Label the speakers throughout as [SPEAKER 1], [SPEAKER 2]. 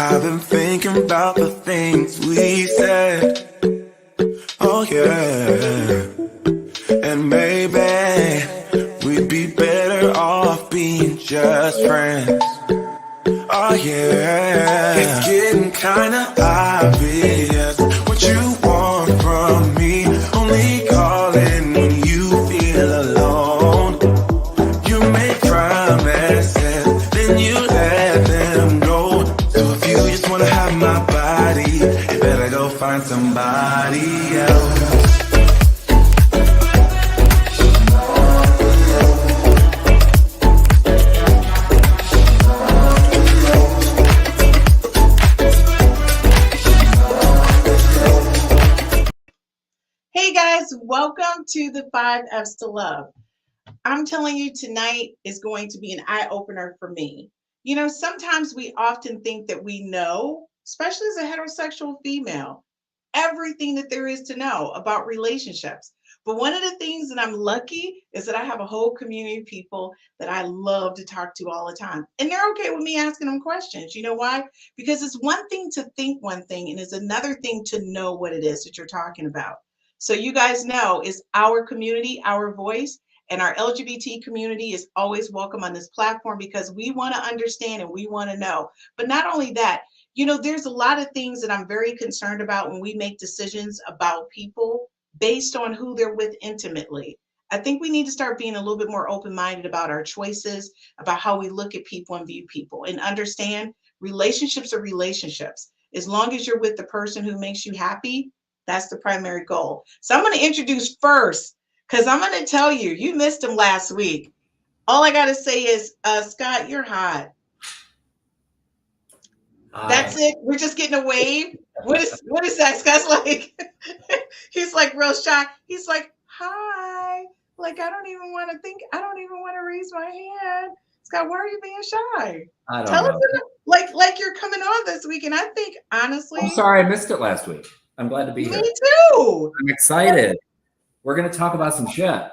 [SPEAKER 1] I've been thinking about the things we said. Oh yeah. And maybe we'd be better off being just friends. Oh yeah. It's getting kinda obvious what you want from me. Only calling when you feel alone. You make promises, then you let them go. So if you just wanna have my body, you better go find somebody else.
[SPEAKER 2] Hey guys, welcome to the 5 F's to Love. I'm telling you, tonight is going to be an eye-opener for me. You know, sometimes we often think that we know, especially as a heterosexual female, everything that there is to know about relationships. But one of the things that I'm lucky is that I have a whole community of people that I love to talk to all the time. And they're okay with me asking them questions. You know why? Because it's one thing to think one thing, and it's another thing to know what it is that you're talking about. So you guys know it's our community, our voice, and our LGBT community is always welcome on this platform because we want to understand and we want to know. But not only that, you know, there's a lot of things that I'm very concerned about when we make decisions about people based on who they're with intimately. I think we need to start being a little bit more open-minded about our choices, about how we look at people and view people, and understand relationships are relationships. As long as you're with the person who makes you happy, that's the primary goal. So I'm going to introduce first, because I'm going to tell you, you missed him last week. All I got to say is, Scott, you're hot. That's it. We're just getting a wave. What is that? Scott's like, he's like real shy. He's like, hi. Like, I don't even want to raise my hand. Scott, why are you being shy?
[SPEAKER 3] I don't
[SPEAKER 2] Tell
[SPEAKER 3] know.
[SPEAKER 2] us, like you're coming on this week. And I think, honestly.
[SPEAKER 3] I'm sorry I missed it last week. I'm glad to be here.
[SPEAKER 2] Me too.
[SPEAKER 3] I'm excited. We're going to talk about some shit.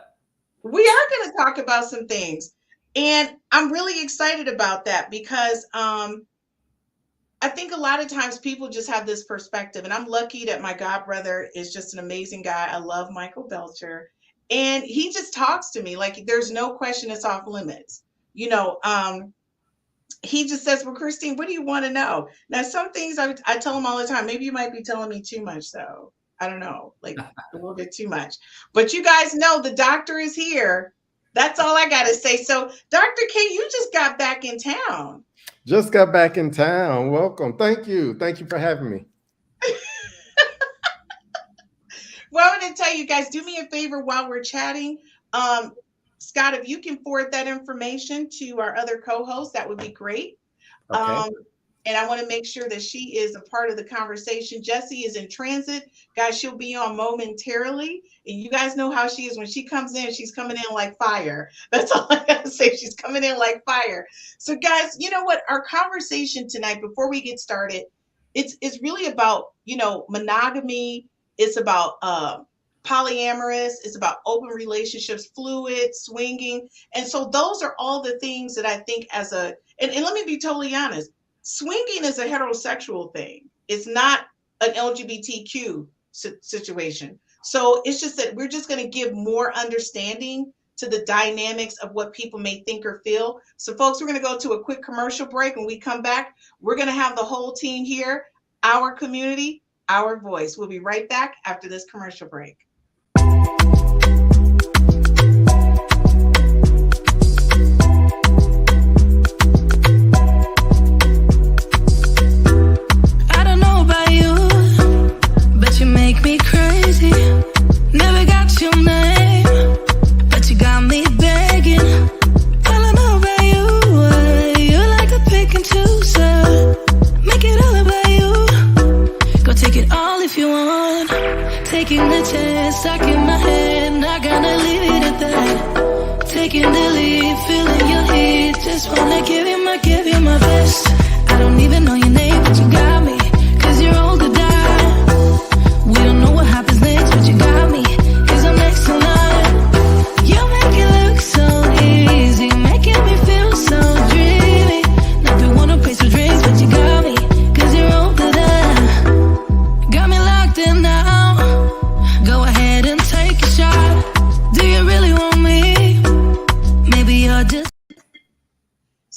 [SPEAKER 2] We are going to talk about some things. And I'm really excited about that because I think a lot of times people just have this perspective. And I'm lucky that my godbrother is just an amazing guy. I love Michael Belcher. And he just talks to me like there's no question it's off limits. You know, he just says, well, Christine, what do you want to know? Now, some things I tell him all the time. Maybe you might be telling me too much, though. I don't know, like a little bit too much. But you guys know the doctor is here. That's all I got to say. So, Dr. K, you just got back in town.
[SPEAKER 4] Just got back in town. Welcome. Thank you. Thank you for having me.
[SPEAKER 2] Well, I'm going to tell you guys, do me a favor while we're chatting. Scott, if you can forward that information to our other co-hosts, that would be great.
[SPEAKER 3] Okay.
[SPEAKER 2] And I want to make sure that she is a part of the conversation. Jessie is in transit. Guys, she'll be on momentarily. And you guys know how she is. When she comes in, she's coming in like fire. That's all I got to say. She's coming in like fire. So, guys, you know what? Our conversation tonight, before we get started, it's really about, you know, monogamy. It's about polyamorous, it's about open relationships, fluid, swinging. And so those are all the things that I think and let me be totally honest, swinging is a heterosexual thing. It's not an LGBTQ situation. So it's just that we're just going to give more understanding to the dynamics of what people may think or feel. So folks, we're going to go to a quick commercial break. When we come back, we're going to have the whole team here, our community, our voice. We'll be right back after this commercial break.
[SPEAKER 5] Make me crazy. Never got your name, but you got me begging. All I know about you, you like to pick and choose. Make it all about you. Go take it all if you want. Taking the chance, stuck in my head, not gonna leave it at that. Taking the lead, feeling your heat. Just wanna give you my best. I don't even know your name, but you got me. 'Cause you're old to die. We don't know what happens next, but you got me. 'Cause I'm next in line. You make it look so easy, making me feel so dreamy. Not the one who pays for drinks, but you got me. 'Cause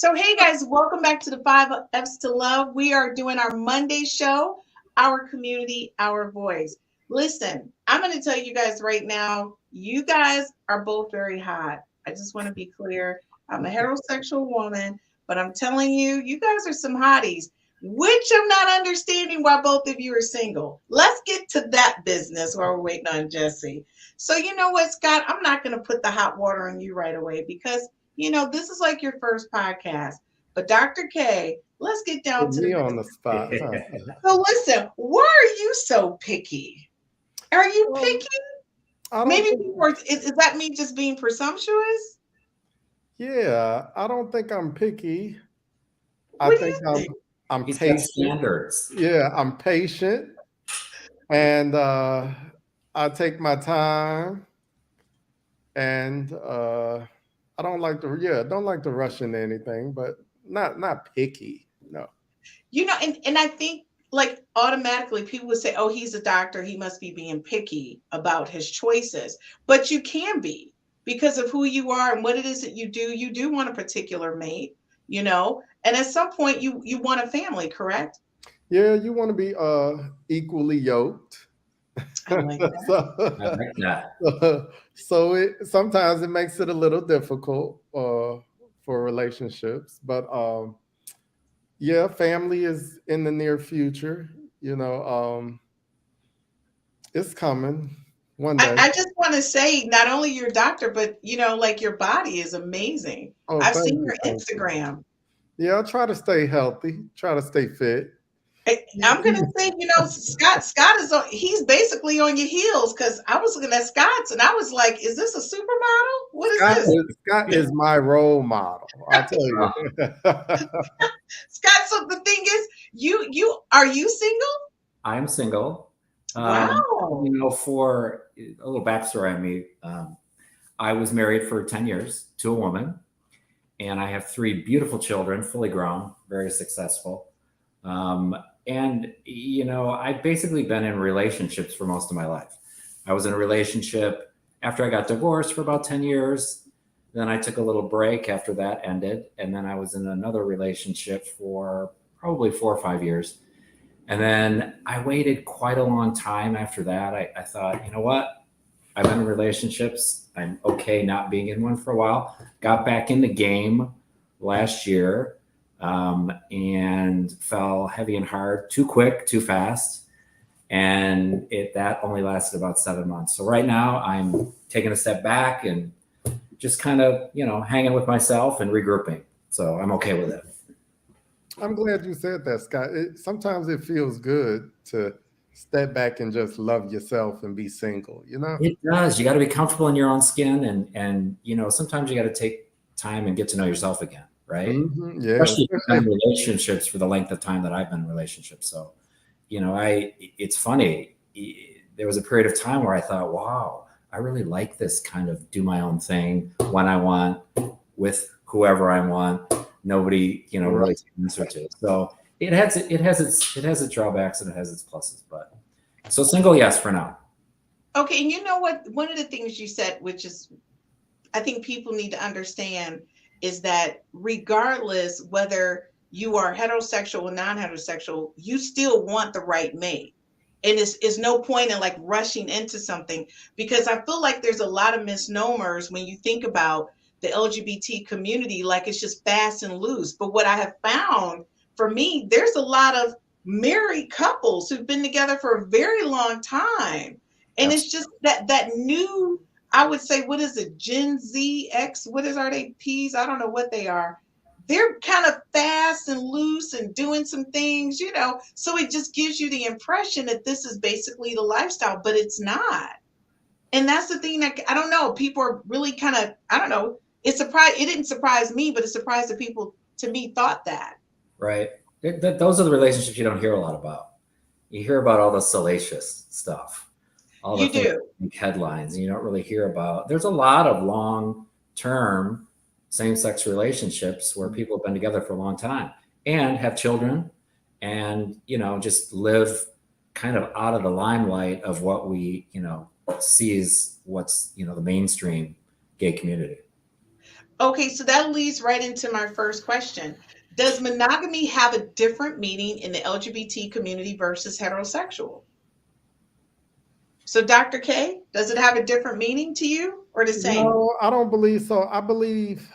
[SPEAKER 2] So, hey guys, welcome back to the 5 F's to Love. We are doing our Monday show, Our Community, Our Voice. Listen, I'm going to tell you guys right now, you guys are both very hot. I just want to be clear. I'm a heterosexual woman, but I'm telling you, you guys are some hotties, which I'm not understanding why both of you are single. Let's get to that business while we're waiting on Jesse. So, you know what, Scott? I'm not going to put the hot water on you right away because this is like your first podcast. But Dr. K, let's get down
[SPEAKER 4] Put
[SPEAKER 2] to
[SPEAKER 4] me
[SPEAKER 2] the
[SPEAKER 4] on the spot. Huh?
[SPEAKER 2] So listen, why are you so picky? Are you
[SPEAKER 4] Well,
[SPEAKER 2] picky?
[SPEAKER 4] I don't
[SPEAKER 2] Maybe
[SPEAKER 4] think,
[SPEAKER 2] people is that me just being presumptuous?
[SPEAKER 4] yeah, I don't think I'm picky. I
[SPEAKER 2] What do
[SPEAKER 4] think
[SPEAKER 2] you think?
[SPEAKER 4] I'm
[SPEAKER 3] He's got
[SPEAKER 4] patient.
[SPEAKER 3] standards.
[SPEAKER 4] Yeah, I'm patient, and I take my time, and I don't like to rush into anything, but not picky. No.
[SPEAKER 2] And I think like automatically people would say, oh, he's a doctor, he must be being picky about his choices. But you can be because of who you are and what it is that you do. You do want a particular mate, and at some point you want a family, correct?
[SPEAKER 4] Yeah, you want to be equally yoked.
[SPEAKER 2] I like that.
[SPEAKER 3] I like that.
[SPEAKER 4] So sometimes it makes it a little difficult for relationships, but yeah, family is in the near future. You know, it's coming one day.
[SPEAKER 2] I just want to say, not only your doctor, but like your body is amazing.
[SPEAKER 4] Oh,
[SPEAKER 2] I've
[SPEAKER 4] thank
[SPEAKER 2] seen
[SPEAKER 4] you,
[SPEAKER 2] your
[SPEAKER 4] thank you.
[SPEAKER 2] Instagram.
[SPEAKER 4] Yeah, I try to stay healthy, try to stay fit.
[SPEAKER 2] I'm gonna say, Scott is he's basically on your heels because I was looking at Scott's and I was like, is this a supermodel? What is this?
[SPEAKER 4] Scott is my role model. I tell you.
[SPEAKER 2] Scott, so the thing is, you are you single?
[SPEAKER 3] I am single.
[SPEAKER 2] Wow.
[SPEAKER 3] For a little backstory on me, I was married for 10 years to a woman, and I have 3 beautiful children, fully grown, very successful. And I've basically been in relationships for most of my life. I was in a relationship after I got divorced for about 10 years. Then I took a little break after that ended. And then I was in another relationship for probably 4 or 5 years. And then I waited quite a long time after that. I thought, you know what? I've been in relationships. I'm okay not being in one for a while. Got back in the game last year. And fell heavy and hard, too quick, too fast. And that only lasted about 7 months. So right now I'm taking a step back and just kind of, hanging with myself and regrouping. So I'm okay with it.
[SPEAKER 4] I'm glad you said that, Scott. Sometimes it feels good to step back and just love yourself and be single,
[SPEAKER 3] It does. You got to be comfortable in your own skin. And sometimes you got to take time and get to know yourself again. Right.
[SPEAKER 4] Mm-hmm. Yeah.
[SPEAKER 3] Especially in relationships for the length of time that I've been in relationships. So, it's funny. There was a period of time where I thought, wow, I really like this kind of do my own thing when I want with whoever I want. Nobody, really to answer to. So it has its drawbacks and it has its pluses, but so single, yes, for now.
[SPEAKER 2] Okay. And you know what? One of the things you said, which is, I think people need to understand, is that regardless whether you are heterosexual or non-heterosexual, you still want the right mate. And it's no point in like rushing into something, because I feel like there's a lot of misnomers when you think about the LGBT community, like it's just fast and loose. But what I have found for me, there's a lot of married couples who've been together for a very long time. And it's just that new, I would say, what is it? Gen Z, X, are they? Ps? I don't know what they are. They're kind of fast and loose and doing some things, so it just gives you the impression that this is basically the lifestyle, but it's not. And that's the thing that, I don't know, people are really kind of, I don't know, it didn't surprise me, but it surprised the people, to me, thought that.
[SPEAKER 3] Right. Those are the relationships you don't hear a lot about. You hear about all the salacious stuff. All the things like headlines, and you don't really hear about. There's a lot of long-term same-sex relationships where people have been together for a long time and have children, and just live kind of out of the limelight of what we see as what's the mainstream gay community.
[SPEAKER 2] Okay, so that leads right into my first question. Does monogamy have a different meaning in the LGBT community versus heterosexual? So, Dr. K, does it have a different meaning to you or the same?
[SPEAKER 4] No, I don't believe so. I believe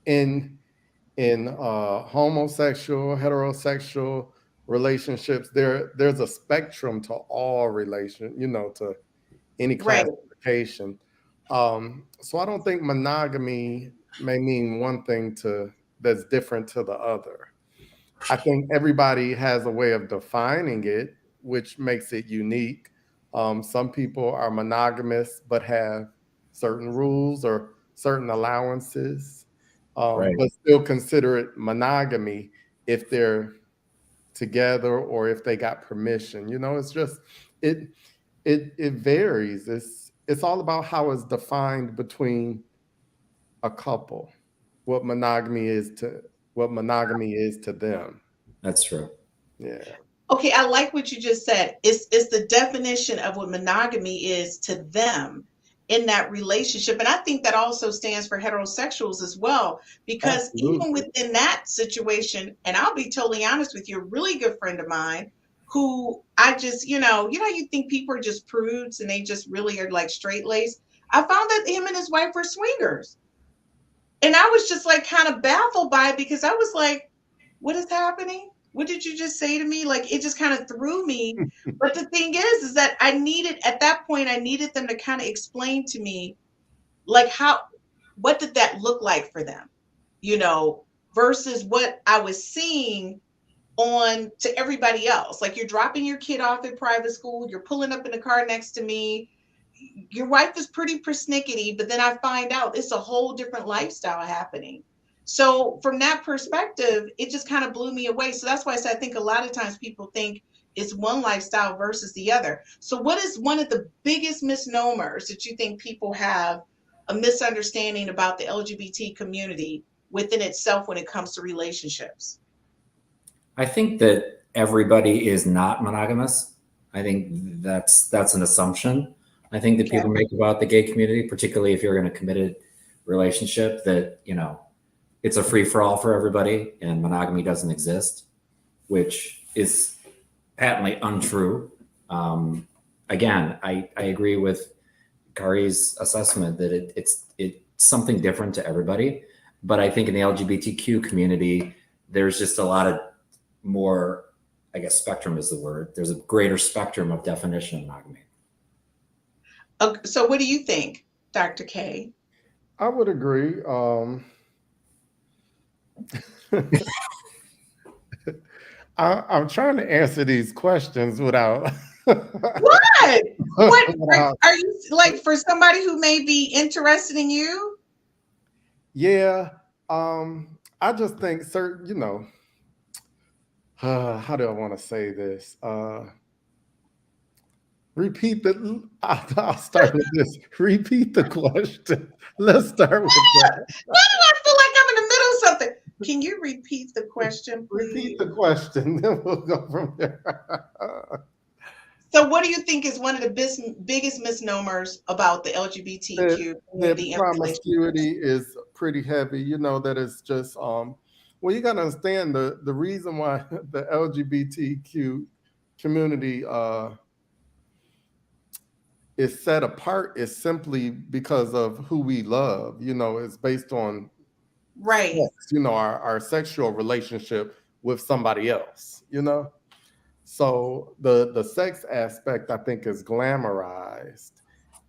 [SPEAKER 4] in homosexual, heterosexual relationships. There's a spectrum to all to any
[SPEAKER 2] Right.
[SPEAKER 4] classification. So I don't think monogamy may mean one thing that's different to the other. I think everybody has a way of defining it, which makes it unique. Some people are monogamous but have certain rules or certain allowances,
[SPEAKER 3] Right.
[SPEAKER 4] but still consider it monogamy if they're together or if they got permission. It's just it it varies. It's all about how it's defined between a couple, what monogamy is to them.
[SPEAKER 3] That's true.
[SPEAKER 4] Yeah.
[SPEAKER 2] Okay, I like what you just said. It's the definition of what monogamy is to them in that relationship. And I think that also stands for heterosexuals as well, because even
[SPEAKER 4] Absolutely.
[SPEAKER 2] within that situation, and I'll be totally honest with you, a really good friend of mine who I just, you think people are just prudes and they just really are like straight laced. I found that him and his wife were swingers. And I was just like kind of baffled by it because I was like, what is happening? What did you just say to me? Like it just kind of threw me. But the thing is that at that point, I needed them to kind of explain to me, like what did that look like for them, versus what I was seeing on to everybody else. Like you're dropping your kid off at private school, you're pulling up in the car next to me. Your wife is pretty persnickety, but then I find out it's a whole different lifestyle happening. So from that perspective, it just kind of blew me away. So that's why I said I think a lot of times people think it's one lifestyle versus the other. So what is one of the biggest misnomers that you think people have a misunderstanding about the LGBT community within itself when it comes to relationships?
[SPEAKER 3] I think that everybody is not monogamous. I think that's an assumption. I think that people make about the gay community, particularly if you're in a committed relationship, that it's a free for all for everybody and monogamy doesn't exist, which is patently untrue. Again, I agree with Kari's assessment that it's something different to everybody, but I think in the LGBTQ community, there's just a lot of more, I guess spectrum is the word. There's a greater spectrum of definition of monogamy.
[SPEAKER 2] Okay, so what do you think, Dr. K?
[SPEAKER 4] I would agree. I'm trying to answer these questions without.
[SPEAKER 2] What? What are you like for somebody who may be interested in you?
[SPEAKER 4] Yeah. I just think certain, how do I want to say this? I'll start with this. Repeat the question. Let's start with that.
[SPEAKER 2] Why do I feel like I'm in the middle of something? Can you repeat the question, please?
[SPEAKER 4] Repeat the question, then we'll go from there.
[SPEAKER 2] So, what do you think is one of the biggest misnomers about the LGBTQ community?
[SPEAKER 4] The promiscuity is pretty heavy. That it's just well, you got to understand the reason why the LGBTQ community is set apart is simply because of who we love. It's based on
[SPEAKER 2] right.
[SPEAKER 4] Sex, our sexual relationship with somebody else. So the sex aspect, I think, is glamorized,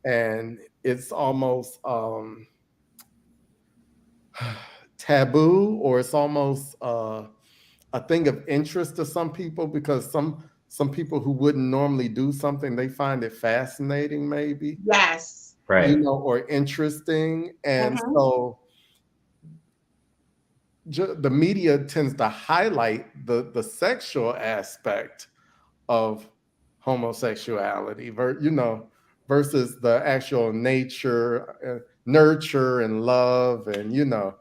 [SPEAKER 4] and it's almost taboo, or it's almost a thing of interest to some people, because some people who wouldn't normally do something, they find it fascinating, maybe.
[SPEAKER 2] Yes.
[SPEAKER 3] Right.
[SPEAKER 4] Or interesting. And so the media tends to highlight the sexual aspect of homosexuality, versus the actual nature, nurture and love and,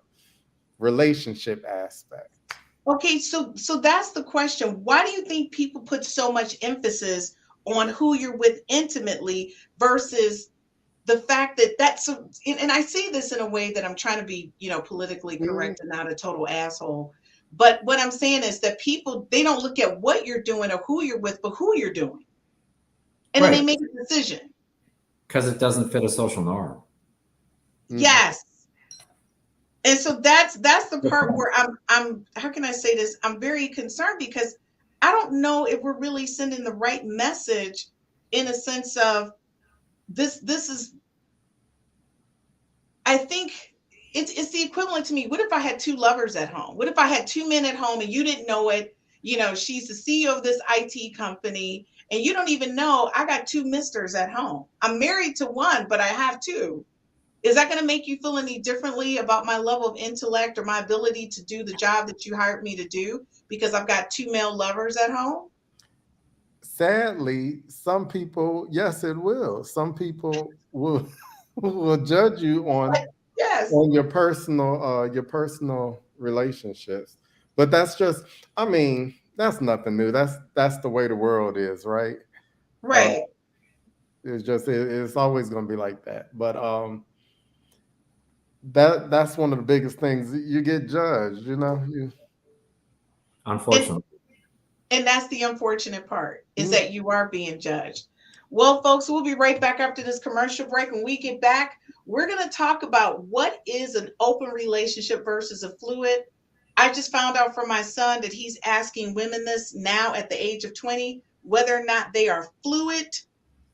[SPEAKER 4] relationship aspect.
[SPEAKER 2] Okay, so that's the question. Why do you think people put so much emphasis on who you're with intimately versus the fact that that's, and I see this in a way that I'm trying to be, politically correct and not a total asshole. But what I'm saying is that people, they don't look at what you're doing or who you're with, but who you're doing. And then they
[SPEAKER 3] Right.
[SPEAKER 2] make a decision.
[SPEAKER 3] Because it doesn't fit a social norm.
[SPEAKER 2] Yes. And so that's the part where I'm how can I say this? I'm very concerned because I don't know if we're really sending the right message in a sense of this is, I think it's the equivalent to me. What if I had two lovers at home? What if I had two men at home and you didn't know it? She's the CEO of this IT company and you don't even know I got two misters at home. I'm married to one, but I have two. Is that going to make you feel any differently about my level of intellect or my ability to do the job that you hired me to do because I've got two male lovers at home?
[SPEAKER 4] Sadly, some people, yes, it will. Some people will will judge you
[SPEAKER 2] Yes.
[SPEAKER 4] on your personal relationships. But that's just, I mean, that's nothing new. That's the way the world is, right? Uh,
[SPEAKER 2] Right.
[SPEAKER 4] it's always going to be like that. But that's one of the biggest things. You get judged, you.
[SPEAKER 3] Unfortunately.
[SPEAKER 2] And that's the unfortunate part is that you are being judged. Well, folks, we'll be right back after this commercial break. When we get back, we're going to talk about what is an open relationship versus a fluid. I just found out from my son that he's asking women this now at the age of 20, whether or not they are fluid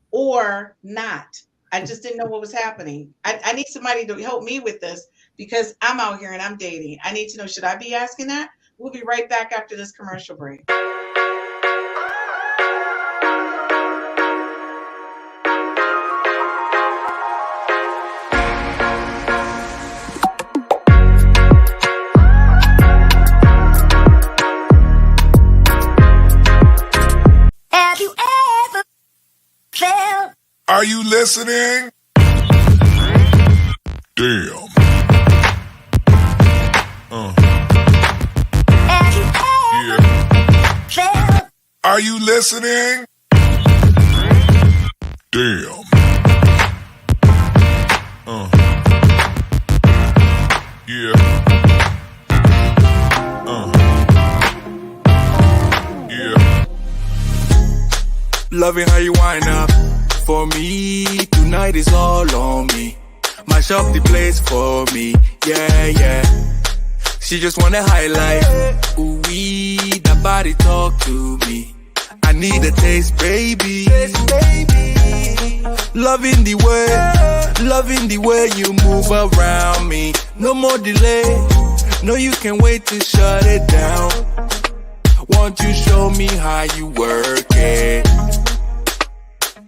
[SPEAKER 2] or not. I just didn't know what was happening. I need somebody to help me with this because I'm out here and I'm dating. I need to know, should I be asking that? We'll be right back after this commercial break.
[SPEAKER 5] Have you ever felt?
[SPEAKER 1] Are you listening? Damn.
[SPEAKER 5] Have you ever felt?
[SPEAKER 1] Are you listening? Damn. Yeah. Yeah. Loving how you wind up. For me, tonight is all on me. Mash up the place for me. Yeah, yeah. She just wanna highlight. Ooh, that body talk to me. I need a taste, baby. Loving the way you move around me. No more delay. No, you can wait to shut it down. Won't you show me how you work it?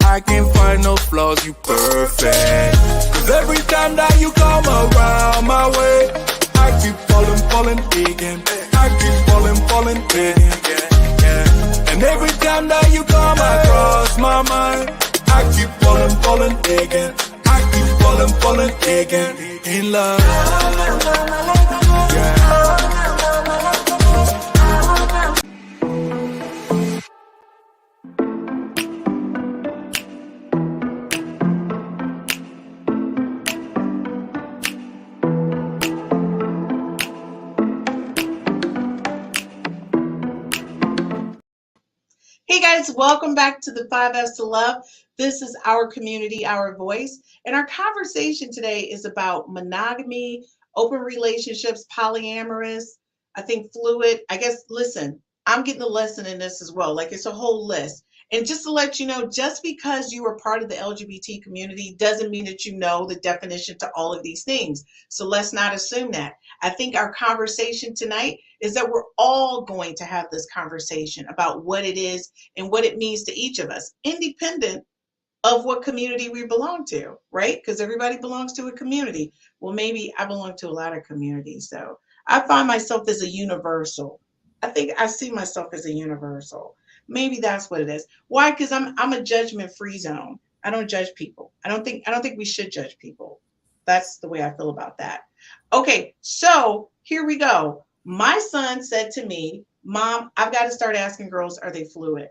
[SPEAKER 1] I can't find no flaws, you perfect. Cause every time that you come around my way, I keep falling again. I keep falling again. And every time that you come across my mind, I keep falling again. I keep falling again. In love. Yeah.
[SPEAKER 2] Hey guys, welcome back to the 5Fs to Love. This is our community, our voice. And our conversation today is about monogamy, open relationships, polyamorous, I think fluid. I guess, listen, I'm getting a lesson in this as well. Like it's a whole list. And just to let you know, just because you are part of the LGBT community doesn't mean that you know the definition to all of these things. So let's not assume that. I think our conversation tonight is that we're all going to have this conversation about what it is and what it means to each of us, independent of what community we belong to, right? Because everybody belongs to a community. Well, maybe I belong to a lot of communities, though. I find myself as a universal. I think I see myself as a universal. Maybe that's what it is. Why? Because I'm a judgment-free zone. I don't judge people. I don't think we should judge people. That's the way I feel about that. Okay, so here we go. My son said to me, Mom, I've got to start asking girls, are they fluid?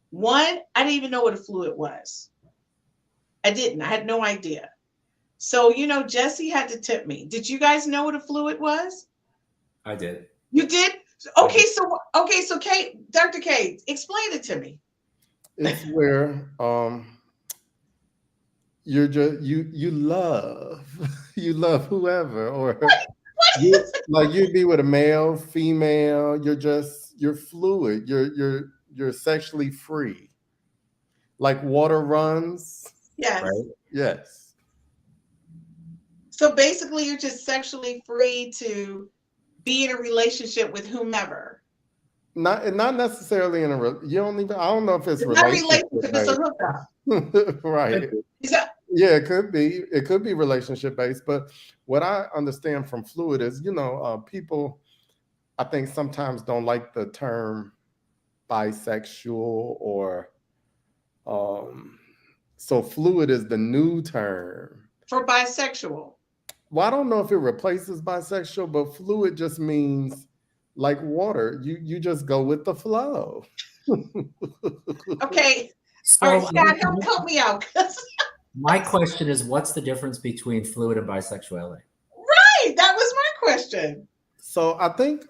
[SPEAKER 2] One, I didn't even know what a fluid was. I didn't. I had no idea. So, Jesse had to tip me. Did you guys know what a fluid was?
[SPEAKER 3] I did.
[SPEAKER 2] You did? Okay, so Kate, Dr. K, explain it to me.
[SPEAKER 4] It's where you're just you love you love whoever, or you'd be with a male, female. You're fluid. You're sexually free. Like water runs.
[SPEAKER 2] Yes.
[SPEAKER 3] Right.
[SPEAKER 4] Yes.
[SPEAKER 2] So basically, you're just sexually free to be in a relationship with whomever.
[SPEAKER 4] Not necessarily in a you don't even I don't know if it's
[SPEAKER 2] It's not a
[SPEAKER 4] relationship
[SPEAKER 2] relationship, it's a hookup.
[SPEAKER 4] right.
[SPEAKER 2] Is that-
[SPEAKER 4] Yeah, it could be relationship based, but what I understand from fluid is, people I think sometimes don't like the term bisexual or so fluid is the new term.
[SPEAKER 2] For bisexual.
[SPEAKER 4] Well, I don't know if it replaces bisexual, but fluid just means like water. You just go with the flow.
[SPEAKER 2] Okay.
[SPEAKER 3] So
[SPEAKER 2] All right, Scott, help me out.
[SPEAKER 3] my question is, what's the difference between fluid and bisexuality?
[SPEAKER 2] Right, that was my question.
[SPEAKER 4] So I think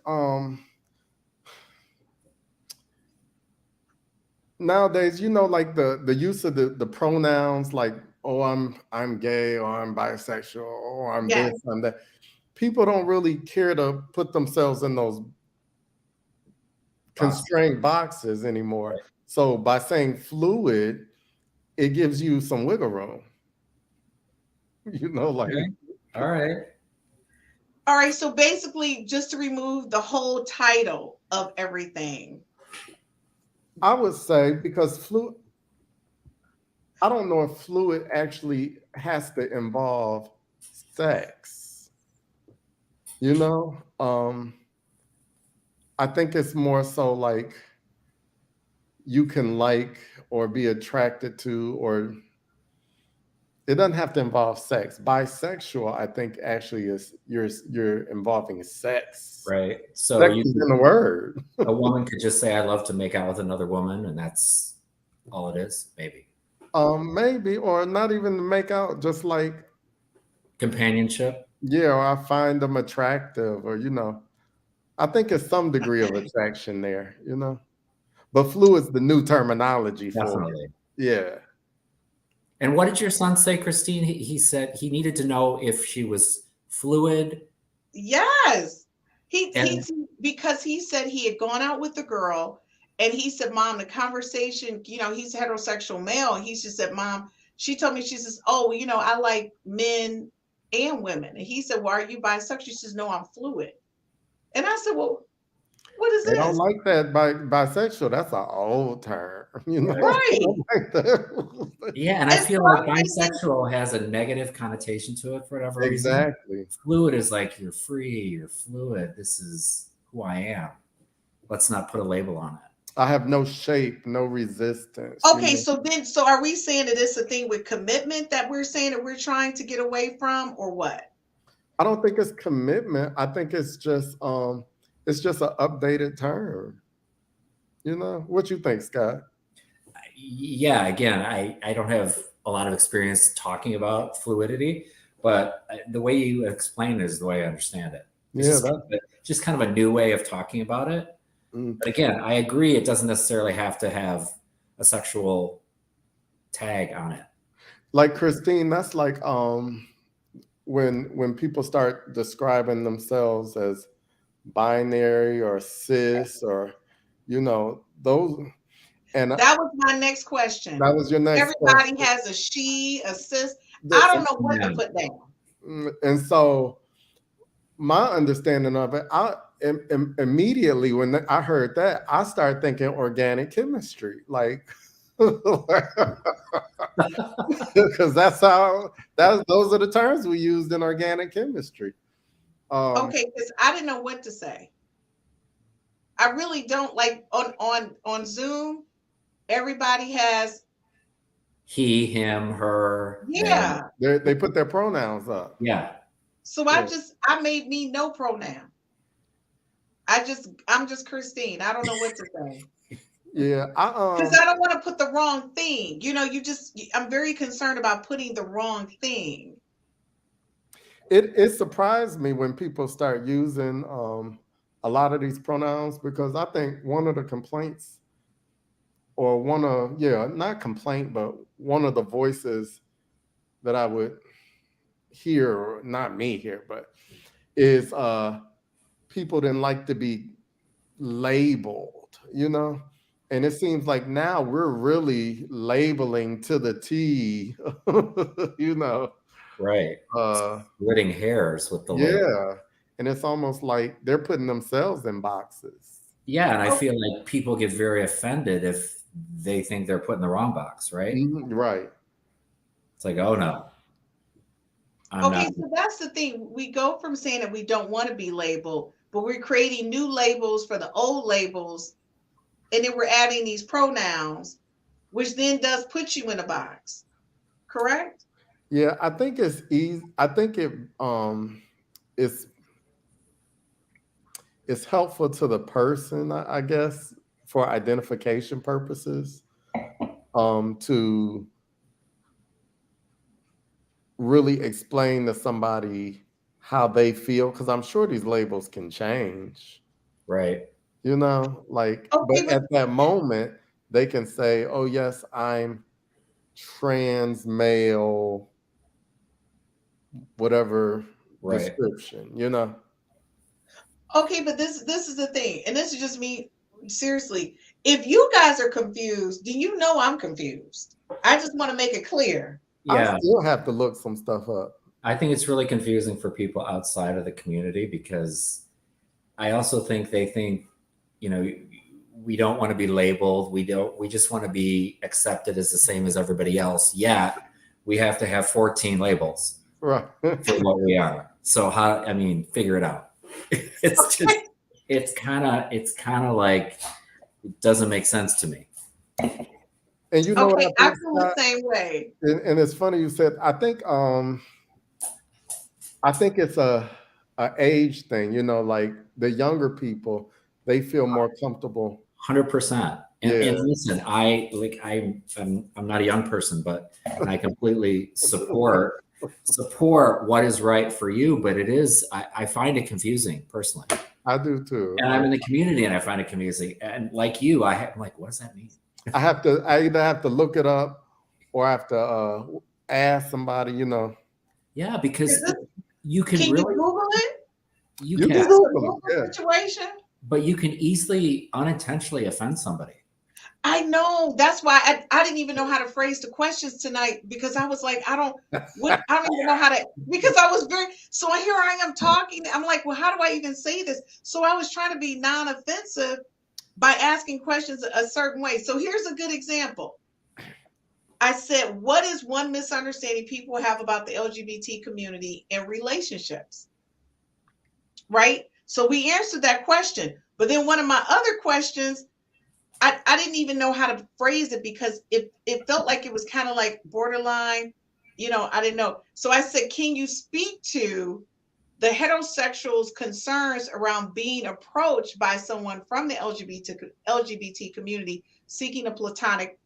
[SPEAKER 4] nowadays, like the use of the pronouns, like, oh, I'm gay, or I'm bisexual, or I'm
[SPEAKER 2] Yes.
[SPEAKER 4] this, I'm that. People don't really care to put themselves in those constrained boxes anymore.
[SPEAKER 3] Right.
[SPEAKER 4] So by saying fluid, it gives you some wiggle room. Like.
[SPEAKER 3] Okay. All right.
[SPEAKER 2] All right, so basically just to remove the whole title of everything.
[SPEAKER 4] I would say, because I don't know if fluid actually has to involve sex. I think it's more so like you can like or be attracted to, or it doesn't have to involve sex. Bisexual, I think, actually is you're involving sex.
[SPEAKER 3] Right. So
[SPEAKER 4] Sex is in the word.
[SPEAKER 3] a woman could just say, I love to make out with another woman, and that's all it is, maybe.
[SPEAKER 4] Maybe, or not even to make out, just like
[SPEAKER 3] Companionship.
[SPEAKER 4] yeah, or I find them attractive, or I think it's some degree of attraction there, But fluid's the new terminology for it.
[SPEAKER 3] Definitely.
[SPEAKER 4] Yeah.
[SPEAKER 3] And what did your son say, Christine? He said he needed to know if she was fluid.
[SPEAKER 2] Yes. Because he said he had gone out with the girl, and he said, Mom, the conversation, he's a heterosexual male. And he just said, Mom, she told me, she says, oh, I like men and women. And he said, well, are you bisexual? She says, no, I'm fluid. And I said, well, what is
[SPEAKER 4] They
[SPEAKER 2] this?
[SPEAKER 4] don't like that bisexual. That's an old term.
[SPEAKER 2] Right.
[SPEAKER 4] Like that.
[SPEAKER 3] Yeah, and I feel like bisexual has a negative connotation to it for whatever reason.
[SPEAKER 4] Exactly.
[SPEAKER 3] Fluid is like, you're free, you're fluid. This is who I am. Let's not put a label on it.
[SPEAKER 4] I have no shape, no resistance.
[SPEAKER 2] Okay, so are we saying that it's a thing with commitment that we're saying that we're trying to get away from, or what?
[SPEAKER 4] I don't think it's commitment. I think it's just an updated term. What you think, Scott?
[SPEAKER 3] Yeah, again, I don't have a lot of experience talking about fluidity, but the way you explain it is the way I understand it. It's just kind of a new way of talking about it. But again, I agree, it doesn't necessarily have to have a sexual tag on it.
[SPEAKER 4] Like Christine, that's like when people start describing themselves as binary or cis, or those. And
[SPEAKER 2] that was my next question.
[SPEAKER 4] That was your next
[SPEAKER 2] Everybody
[SPEAKER 4] question.
[SPEAKER 2] has a she, a cis. I don't know what to put down.
[SPEAKER 4] And so my understanding of it, immediately when I heard that, I started thinking organic chemistry, like, because those are the terms we used in organic chemistry.
[SPEAKER 2] Okay, because I didn't know what to say. I really don't, like on Zoom. Everybody has
[SPEAKER 3] he, him, her.
[SPEAKER 2] Yeah.
[SPEAKER 4] They put their pronouns up.
[SPEAKER 3] Yeah.
[SPEAKER 2] So I made me no pronoun. I'm just Christine. I don't know what to say.
[SPEAKER 4] Yeah,
[SPEAKER 2] Because I don't want to put the wrong thing. I'm very concerned about putting the wrong thing.
[SPEAKER 4] it surprised me when people start using a lot of these pronouns, because I think one of the complaints, or one of, yeah, not complaint, but one of the voices that I would hear, or not me here, but is people didn't like to be labeled, and it seems like now we're really labeling to the T, you know.
[SPEAKER 3] Right.
[SPEAKER 4] uh
[SPEAKER 3] Splitting hairs with the label.
[SPEAKER 4] yeah, and it's almost like they're putting themselves in boxes.
[SPEAKER 3] Yeah, and I
[SPEAKER 2] Oh,
[SPEAKER 3] feel like people get very offended if they think they're put in the wrong box, right?
[SPEAKER 4] Right.
[SPEAKER 3] It's like, oh no, I'm not.
[SPEAKER 2] okay, so that's the thing. We go from saying that we don't want to be labeled, but we're creating new labels for the old labels, and then we're adding these pronouns, which then does put you in a box. Correct?
[SPEAKER 4] Yeah, I think it's easy. I think it's it's helpful to the person, I guess, for identification purposes, to really explain to somebody how they feel, because I'm sure these labels can change,
[SPEAKER 3] Right.
[SPEAKER 4] like,
[SPEAKER 2] Okay,
[SPEAKER 4] but at that moment they can say, oh yes, I'm trans male, whatever
[SPEAKER 3] Right.
[SPEAKER 4] description.
[SPEAKER 2] but this is the thing, and this is just me. Seriously, if you guys are confused, do you know I'm confused? I just want to make it clear.
[SPEAKER 4] I
[SPEAKER 3] Yeah.
[SPEAKER 4] still have to look some stuff up.
[SPEAKER 3] I think it's really confusing for people outside of the community, because I also think they think, you know, we don't want to be labeled. We just want to be accepted as the same as everybody else. Yet we have to have 14 labels
[SPEAKER 4] Right.
[SPEAKER 3] for what we are. So figure it out. It's just, it's kind of like, it doesn't make sense to me.
[SPEAKER 4] And you know what
[SPEAKER 2] Okay,
[SPEAKER 4] I
[SPEAKER 2] I
[SPEAKER 4] think,
[SPEAKER 2] feel the
[SPEAKER 4] Scott?
[SPEAKER 2] same way.
[SPEAKER 4] And it's funny you said, I think it's a age thing, like the younger people, they feel more comfortable.
[SPEAKER 3] 100%. And,
[SPEAKER 4] Yeah.
[SPEAKER 3] and listen, I'm not a young person, but I completely support what is right for you. But I find it confusing personally.
[SPEAKER 4] I do too.
[SPEAKER 3] And I'm in the community and I find it confusing. And like you, I'm like, what does that mean?
[SPEAKER 4] I either have to look it up, or I have to ask somebody.
[SPEAKER 3] Yeah, because you can
[SPEAKER 2] Can you
[SPEAKER 3] really,
[SPEAKER 2] Google it?
[SPEAKER 3] you
[SPEAKER 4] You
[SPEAKER 3] can,
[SPEAKER 4] can
[SPEAKER 2] Is this a
[SPEAKER 4] Google
[SPEAKER 2] Google
[SPEAKER 4] it, yeah.
[SPEAKER 2] situation?
[SPEAKER 3] but you can easily unintentionally offend somebody.
[SPEAKER 2] I know. That's why I didn't even know how to phrase the questions tonight, because I was like, I don't even know how to, because I was so here I am talking. I'm like, well, how do I even say this? So I was trying to be non-offensive by asking questions a certain way. So here's a good example. I said, what is one misunderstanding people have about the LGBT community and relationships? Right? So we answered that question. But then one of my other questions, I didn't even know how to phrase it, because it felt like it was kind of like borderline, I didn't know. So I said, can you speak to the heterosexuals' concerns around being approached by someone from the LGBT community seeking a platonic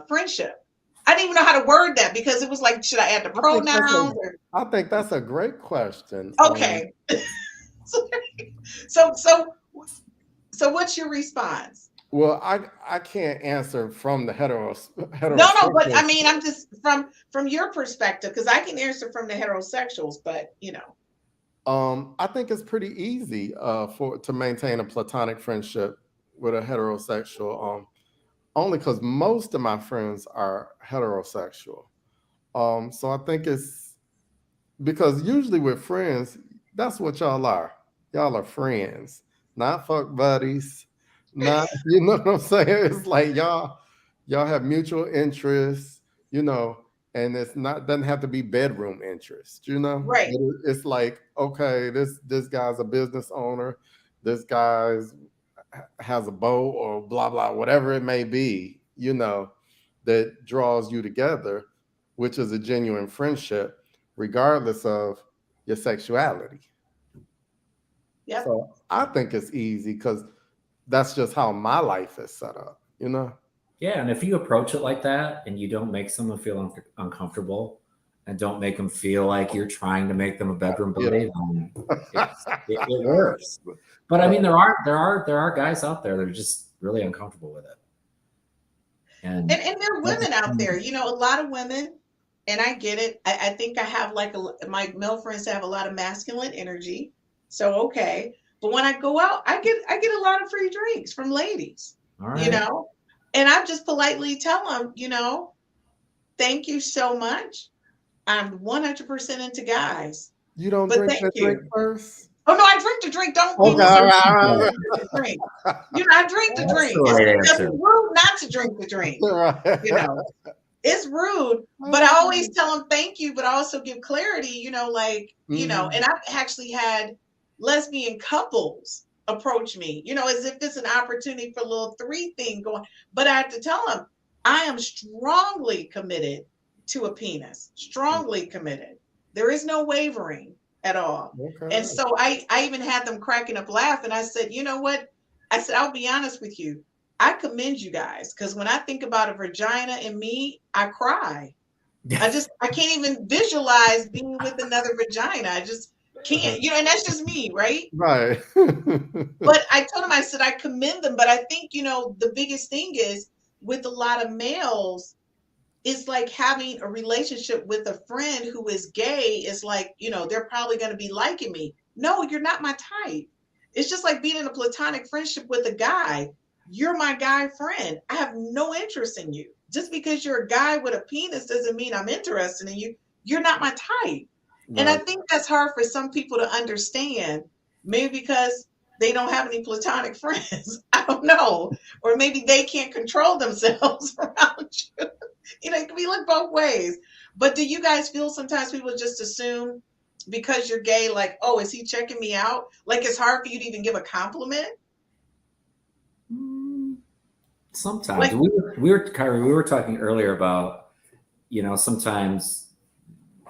[SPEAKER 2] friendship? I didn't even know how to word that, because it was like, should I add the pronouns?
[SPEAKER 4] I think that's a great question.
[SPEAKER 2] Okay. So what's your response?
[SPEAKER 4] Well, I can't answer from the
[SPEAKER 2] No, but I
[SPEAKER 4] heterosexual.
[SPEAKER 2] mean, I'm just from your perspective, because I can answer from the heterosexuals, but
[SPEAKER 4] I think it's pretty easy to maintain a platonic friendship with a heterosexual. Only because most of my friends are heterosexual. So I think it's because usually with friends, that's what y'all are. Y'all are friends, not fuck buddies, not, you know what I'm saying? It's like y'all have mutual interests, and it's not, doesn't have to be bedroom interest,
[SPEAKER 2] right.
[SPEAKER 4] It's like, okay, this guy's a business owner, this guy's has a boat, or blah blah, whatever it may be, that draws you together, which is a genuine friendship, regardless of your sexuality.
[SPEAKER 2] Yep.
[SPEAKER 4] So I think it's easy because that's just how my life is set up. you know?
[SPEAKER 3] Yeah, and if you approach it like that and you don't make someone feel uncomfortable and don't make them feel like you're trying to make them a bedroom buddy, then it works. But I mean, there are guys out there that are just really uncomfortable with it. And
[SPEAKER 2] And there are women out there, you know, a lot of women, and I get it. I think I have like my male friends have a lot of masculine energy. So okay. But when I go out, I get a lot of free drinks from ladies,
[SPEAKER 3] all
[SPEAKER 2] you
[SPEAKER 3] right.
[SPEAKER 2] know, and I just politely tell them, you know, thank you so much. I'm 100% into guys,
[SPEAKER 4] You don't
[SPEAKER 2] but
[SPEAKER 4] drink
[SPEAKER 2] thank
[SPEAKER 4] that drink
[SPEAKER 2] you.
[SPEAKER 4] first?
[SPEAKER 2] Oh no, I drink the drink. Don't be
[SPEAKER 4] Okay, all right, all
[SPEAKER 2] misunderstood.
[SPEAKER 4] right,
[SPEAKER 2] I drink the drink. You know, I drink the
[SPEAKER 3] That's the
[SPEAKER 2] drink. It's
[SPEAKER 3] right
[SPEAKER 2] because
[SPEAKER 3] answer.
[SPEAKER 2] it's rude not to drink the drink.
[SPEAKER 4] all right.
[SPEAKER 2] You know, it's rude, but I always tell them thank you, but I also give clarity, you know, like, you know, and I've actually had lesbian couples approach me, you know, as if it's an opportunity for a little three thing going. But I have to tell them, I am strongly committed to a penis, strongly committed. There is no wavering at all. And
[SPEAKER 4] Okay.
[SPEAKER 2] so I even had them cracking up laughing. I said, you know what? I said, I'll be honest with you. I commend you guys because when I think about a vagina and me, I cry. I can't even visualize being with another vagina. I just can't, you know, and that's just me, right?
[SPEAKER 4] Right.
[SPEAKER 2] But I told him, I said, I commend them. But I think, you know, the biggest thing is with a lot of males, it's like having a relationship with a friend who is gay is like, you know, they're probably going to be liking me. No, you're not my type. It's just like being in a platonic friendship with a guy. You're my guy friend. I have no interest in you. Just because you're a guy with a penis doesn't mean I'm interested in you. You're not my type. And I
[SPEAKER 4] Right.
[SPEAKER 2] think that's hard for some people to understand, maybe because they don't have any platonic friends. I don't know. Or maybe they can't control themselves around you. You know, it can be looked both ways. But do you guys feel sometimes people just assume because you're gay, like, oh, is he checking me out? Like it's hard for you to even give a compliment?
[SPEAKER 3] Sometimes
[SPEAKER 2] Like,
[SPEAKER 3] we were Kyrie, we were talking earlier about, you know, sometimes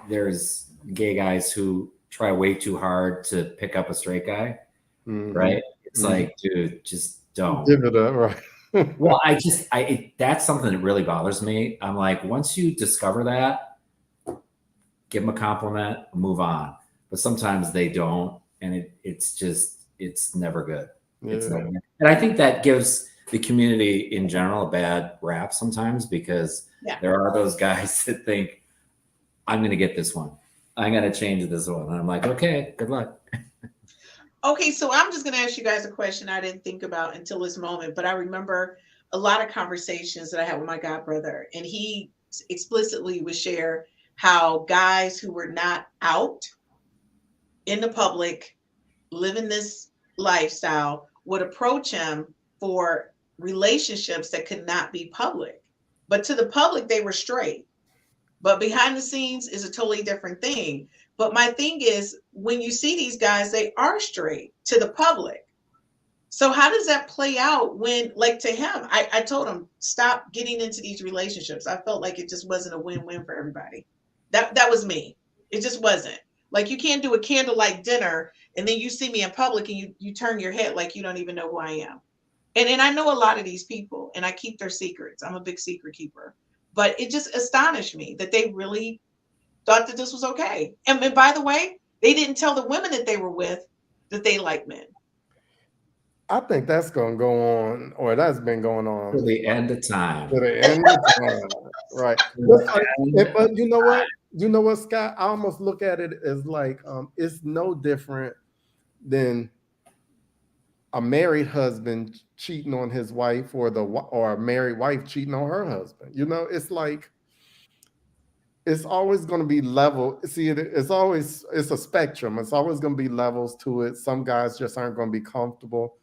[SPEAKER 3] there's gay guys who try way too hard to pick up a straight guy, right? It's like, dude, just don't.
[SPEAKER 4] Give it up, right?
[SPEAKER 3] Well, that's something that really bothers me. I'm like, once you discover that, give them a compliment, move on. But sometimes they don't, and it's never good. It's never good. And I think that gives the community in general a bad rap sometimes because there are those guys that think, I'm going to get this one. I'm going to change this one. And I'm like, okay, good luck.
[SPEAKER 2] okay, so I'm just going to ask you guys a question I didn't think about until this moment, but I remember a lot of conversations that I had with my god brother, and he explicitly would share how guys who were not out in the public living this lifestyle would approach him for relationships that could not be public. But to the public, they were straight. But behind the scenes is a totally different thing. But my thing is, when you see these guys, they are straight to the public. So how does that play out when, like to him, I told him, stop getting into these relationships. I felt like it just wasn't a win-win for everybody. That was me. It just wasn't. Like you can't do a candlelight dinner and then you see me in public and you turn your head like you don't even know who I am. And I know a lot of these people and I keep their secrets. I'm a big secret keeper. But it just astonished me that they really thought that this was okay. And by the way, they didn't tell the women that they were with that they like men.
[SPEAKER 4] I think that's going to go on, or that's been going on
[SPEAKER 3] To the end of time.
[SPEAKER 4] to the end of time, right? But you know what? You know what, Scott? I almost look at it as like it's no different than a married husband cheating on his wife, or a married wife cheating on her husband. You know, it's like it's always going to be level. See, it's a spectrum. It's always going to be levels to it. Some guys just aren't going to be comfortable.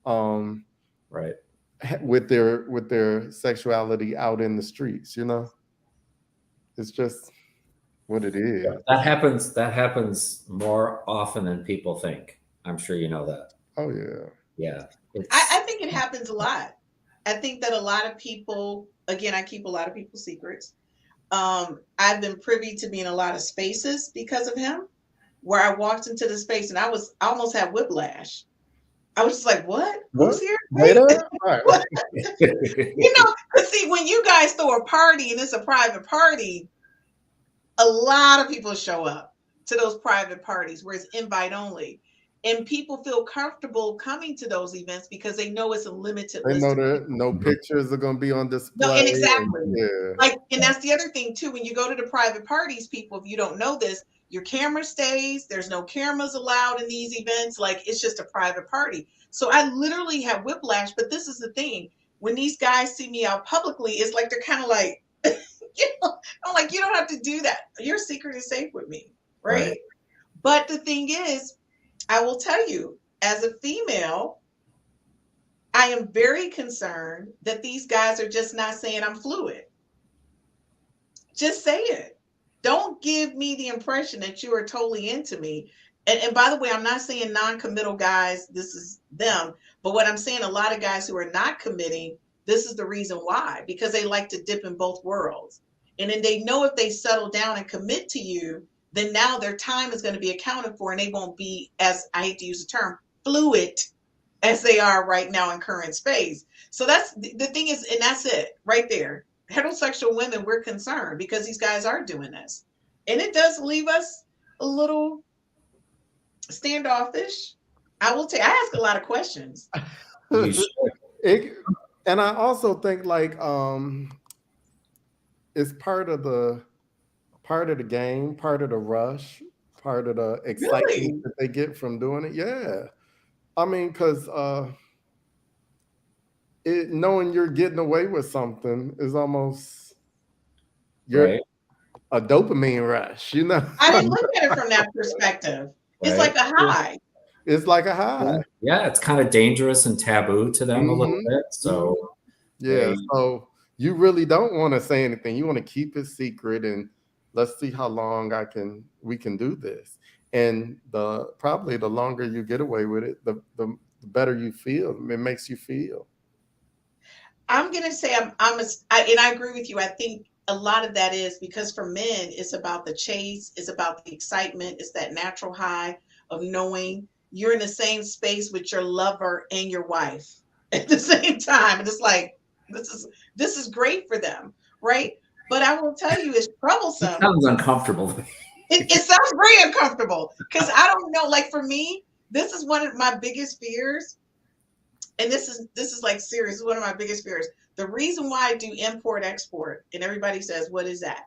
[SPEAKER 3] Right.
[SPEAKER 4] With their sexuality out in the streets, you know, it's just what it is.
[SPEAKER 3] That happens more often than people think. I'm sure you know that.
[SPEAKER 4] Oh yeah.
[SPEAKER 3] Yeah.
[SPEAKER 2] I think it happens a lot. I think that a lot of people, again, I keep a lot of people's secrets. I've been privy to be in a lot of spaces because of him, where I walked into the space and I almost had whiplash I was just like, what?
[SPEAKER 4] What?
[SPEAKER 2] Who's here?
[SPEAKER 4] Later? All right.
[SPEAKER 2] What? But see, when you guys throw a party and it's a private party, a lot of people show up to those private parties where it's invite only. And people feel comfortable coming to those events because they know it's a limited
[SPEAKER 4] They
[SPEAKER 2] list
[SPEAKER 4] know
[SPEAKER 2] of
[SPEAKER 4] that no
[SPEAKER 3] Mhm.
[SPEAKER 4] pictures are going to be on
[SPEAKER 2] No,
[SPEAKER 4] display.
[SPEAKER 2] and exactly.
[SPEAKER 4] Yeah.
[SPEAKER 2] Like, and that's the other thing too. When you go to the private parties, people, if you don't know this, your camera stays. There's no cameras allowed in these events. Like, it's just a private party. So I literally have whiplash. But this is the thing: when these guys see me out publicly, it's like they're kind of like, I'm like, you don't have to do that. Your secret is safe with me, right?
[SPEAKER 3] Right.
[SPEAKER 2] But the thing is, I will tell you, as a female, I am very concerned that these guys are just not saying I'm fluid. Just say it. Don't give me the impression that you are totally into me. And by the way, I'm not saying non-committal guys, this is them. But what I'm saying, a lot of guys who are not committing, this is the reason why, because they like to dip in both worlds. And then they know if they settle down and commit to you, then now their time is going to be accounted for and they won't be, as I hate to use the term, fluid as they are right now in current space. So that's the thing is, and that's it right there. Heterosexual women, we're concerned because these guys are doing this. And it does leave us a little standoffish. I will tell you, I ask a lot of questions.
[SPEAKER 3] You should.
[SPEAKER 4] And I also think like it's part of the game, part of the rush, part of the excitement
[SPEAKER 2] Really?
[SPEAKER 4] that they get from doing it. Yeah. I mean, because knowing you're getting away with something is almost
[SPEAKER 3] Right.
[SPEAKER 4] a dopamine rush, you know?
[SPEAKER 2] I didn't look at it from that perspective. It's
[SPEAKER 3] Right.
[SPEAKER 2] like a high.
[SPEAKER 4] It's like a high.
[SPEAKER 3] Yeah, it's kind of dangerous and taboo to them a little
[SPEAKER 4] Mhm.
[SPEAKER 3] bit. So
[SPEAKER 4] Yeah.
[SPEAKER 3] they-
[SPEAKER 4] So you really don't want to say anything. You want to keep it secret and let's see how long we can do this. And probably the longer you get away with it, the better you feel. It makes you feel.
[SPEAKER 2] I'm gonna say and I agree with you. I think a lot of that is because for men, it's about the chase, it's about the excitement, it's that natural high of knowing you're in the same space with your lover and your wife at the same time. And it's like this is great for them, right? But I will tell you, it's
[SPEAKER 3] it
[SPEAKER 2] troublesome.
[SPEAKER 3] sounds uncomfortable.
[SPEAKER 2] It sounds very uncomfortable because I don't know. Like for me, this is one of my biggest fears, and this is like serious. This is one of my biggest fears. The reason why I do import export, and everybody says, "What is that?"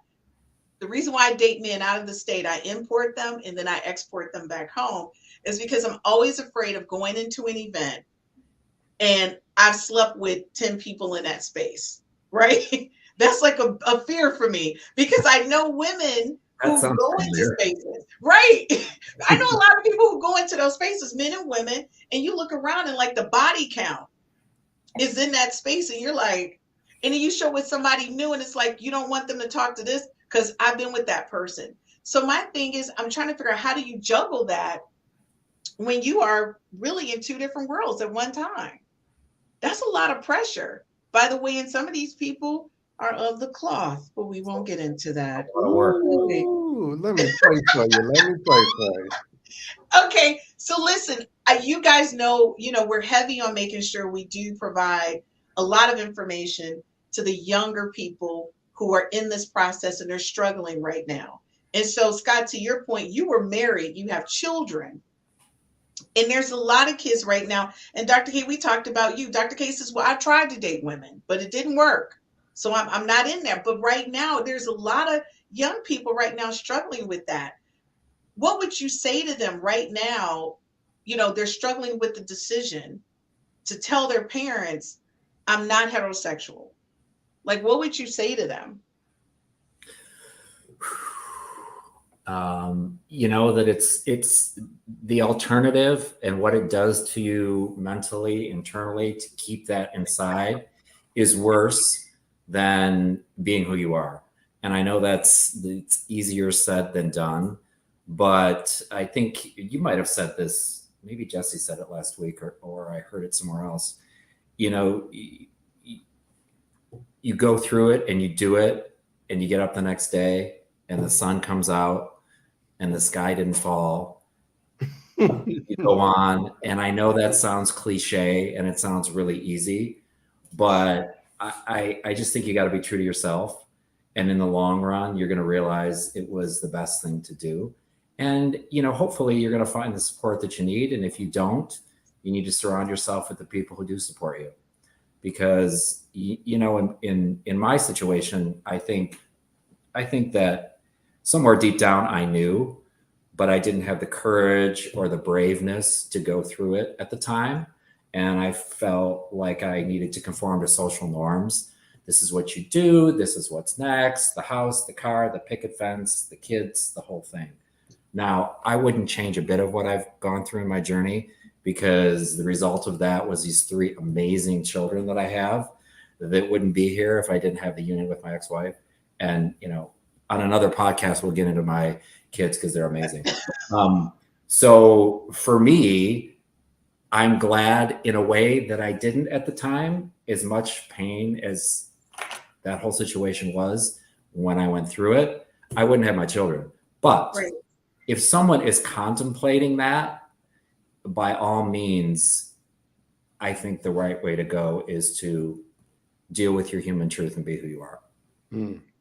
[SPEAKER 2] The reason why I date men out of the state, I import them and then I export them back home, is because I'm always afraid of going into an event and I've slept with 10 people in that space, right? That's like a fear for me because I know women
[SPEAKER 3] That
[SPEAKER 2] who
[SPEAKER 3] sounds
[SPEAKER 2] go into
[SPEAKER 3] familiar.
[SPEAKER 2] spaces, right? I know a lot of people who go into those spaces, men and women, and you look around and like the body count is in that space, and you're like, and then you show with somebody new, and it's like you don't want them to talk to this because I've been with that person. So my thing is, I'm trying to figure out how do you juggle that when you are really in two different worlds at one time. That's a lot of pressure. By the way, and some of these people are of the cloth, but we won't get into that.
[SPEAKER 3] A lot of work.
[SPEAKER 4] Ooh, let me pray for you. Let me pray for you.
[SPEAKER 2] Okay, so listen, you guys know, we're heavy on making sure we do provide a lot of information to the younger people who are in this process and they're struggling right now. And so, Scott, to your point, you were married, you have children, and there's a lot of kids right now. And Dr. K, we talked about you. Dr. K says, well, I tried to date women, but it didn't work. So I'm not in there. But right now, there's a lot of young people right now struggling with that. What would you say to them right now? They're struggling with the decision to tell their parents, I'm not heterosexual. Like, what would you say to them?
[SPEAKER 3] That it's the alternative and what it does to you mentally, internally, to keep that inside is worse than being who you are. And I know it's easier said than done, but I think you might have said this, maybe Jesse said it last week or I heard it somewhere else. You go through it and you do it and you get up the next day and the sun comes out and the sky didn't fall You go on, and I know that sounds cliche and it sounds really easy, but I just think you got to be true to yourself. And in the long run, you're going to realize it was the best thing to do. And, hopefully you're going to find the support that you need. And if you don't, you need to surround yourself with the people who do support you. Because, in my situation, I think that somewhere deep down I knew, but I didn't have the courage or the braveness to go through it at the time. And I felt like I needed to conform to social norms. This is what you do. This is what's next. The house, the car, the picket fence, the kids, the whole thing. Now, I wouldn't change a bit of what I've gone through in my journey, because the result of that was these 3 amazing children that I have that wouldn't be here if I didn't have the union with my ex-wife. And, on another podcast, we'll get into my kids because they're amazing. So for me, I'm glad in a way that I didn't at the time, as much pain as that whole situation was when I went through it. I wouldn't have my children. But
[SPEAKER 2] Right.
[SPEAKER 3] if someone is contemplating that, by all means, I think the right way to go is to deal with your human truth and be who you are.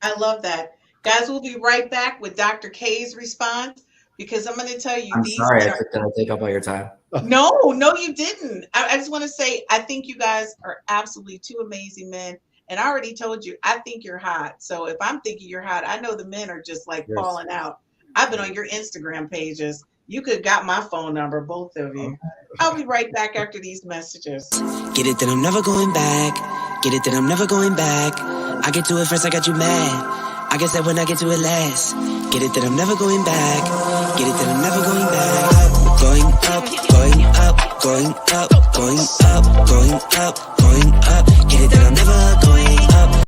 [SPEAKER 2] I love that. Guys, we'll be right back with Dr. K's response, because I'm going to tell you,
[SPEAKER 3] I'm
[SPEAKER 2] these
[SPEAKER 3] sorry,
[SPEAKER 2] men
[SPEAKER 3] did I take up all your time?
[SPEAKER 2] No, you didn't. I just want to say, I think you guys are absolutely 2 amazing men. And I already told you, I think you're hot. So if I'm thinking you're hot, I know the men are just like
[SPEAKER 3] Yes.
[SPEAKER 2] falling out. I've been on your Instagram pages. You could have got my phone number, both of you. I'll be right back after these messages.
[SPEAKER 6] Get it that I'm never going back. Get it that I'm never going back. I get to it first, I got you mad. I guess that when I get to it last. Get it that I'm never going back. Get it that I'm never going back. Going up, going up, going up, going up, going up, going up. Get it that I'm never going up.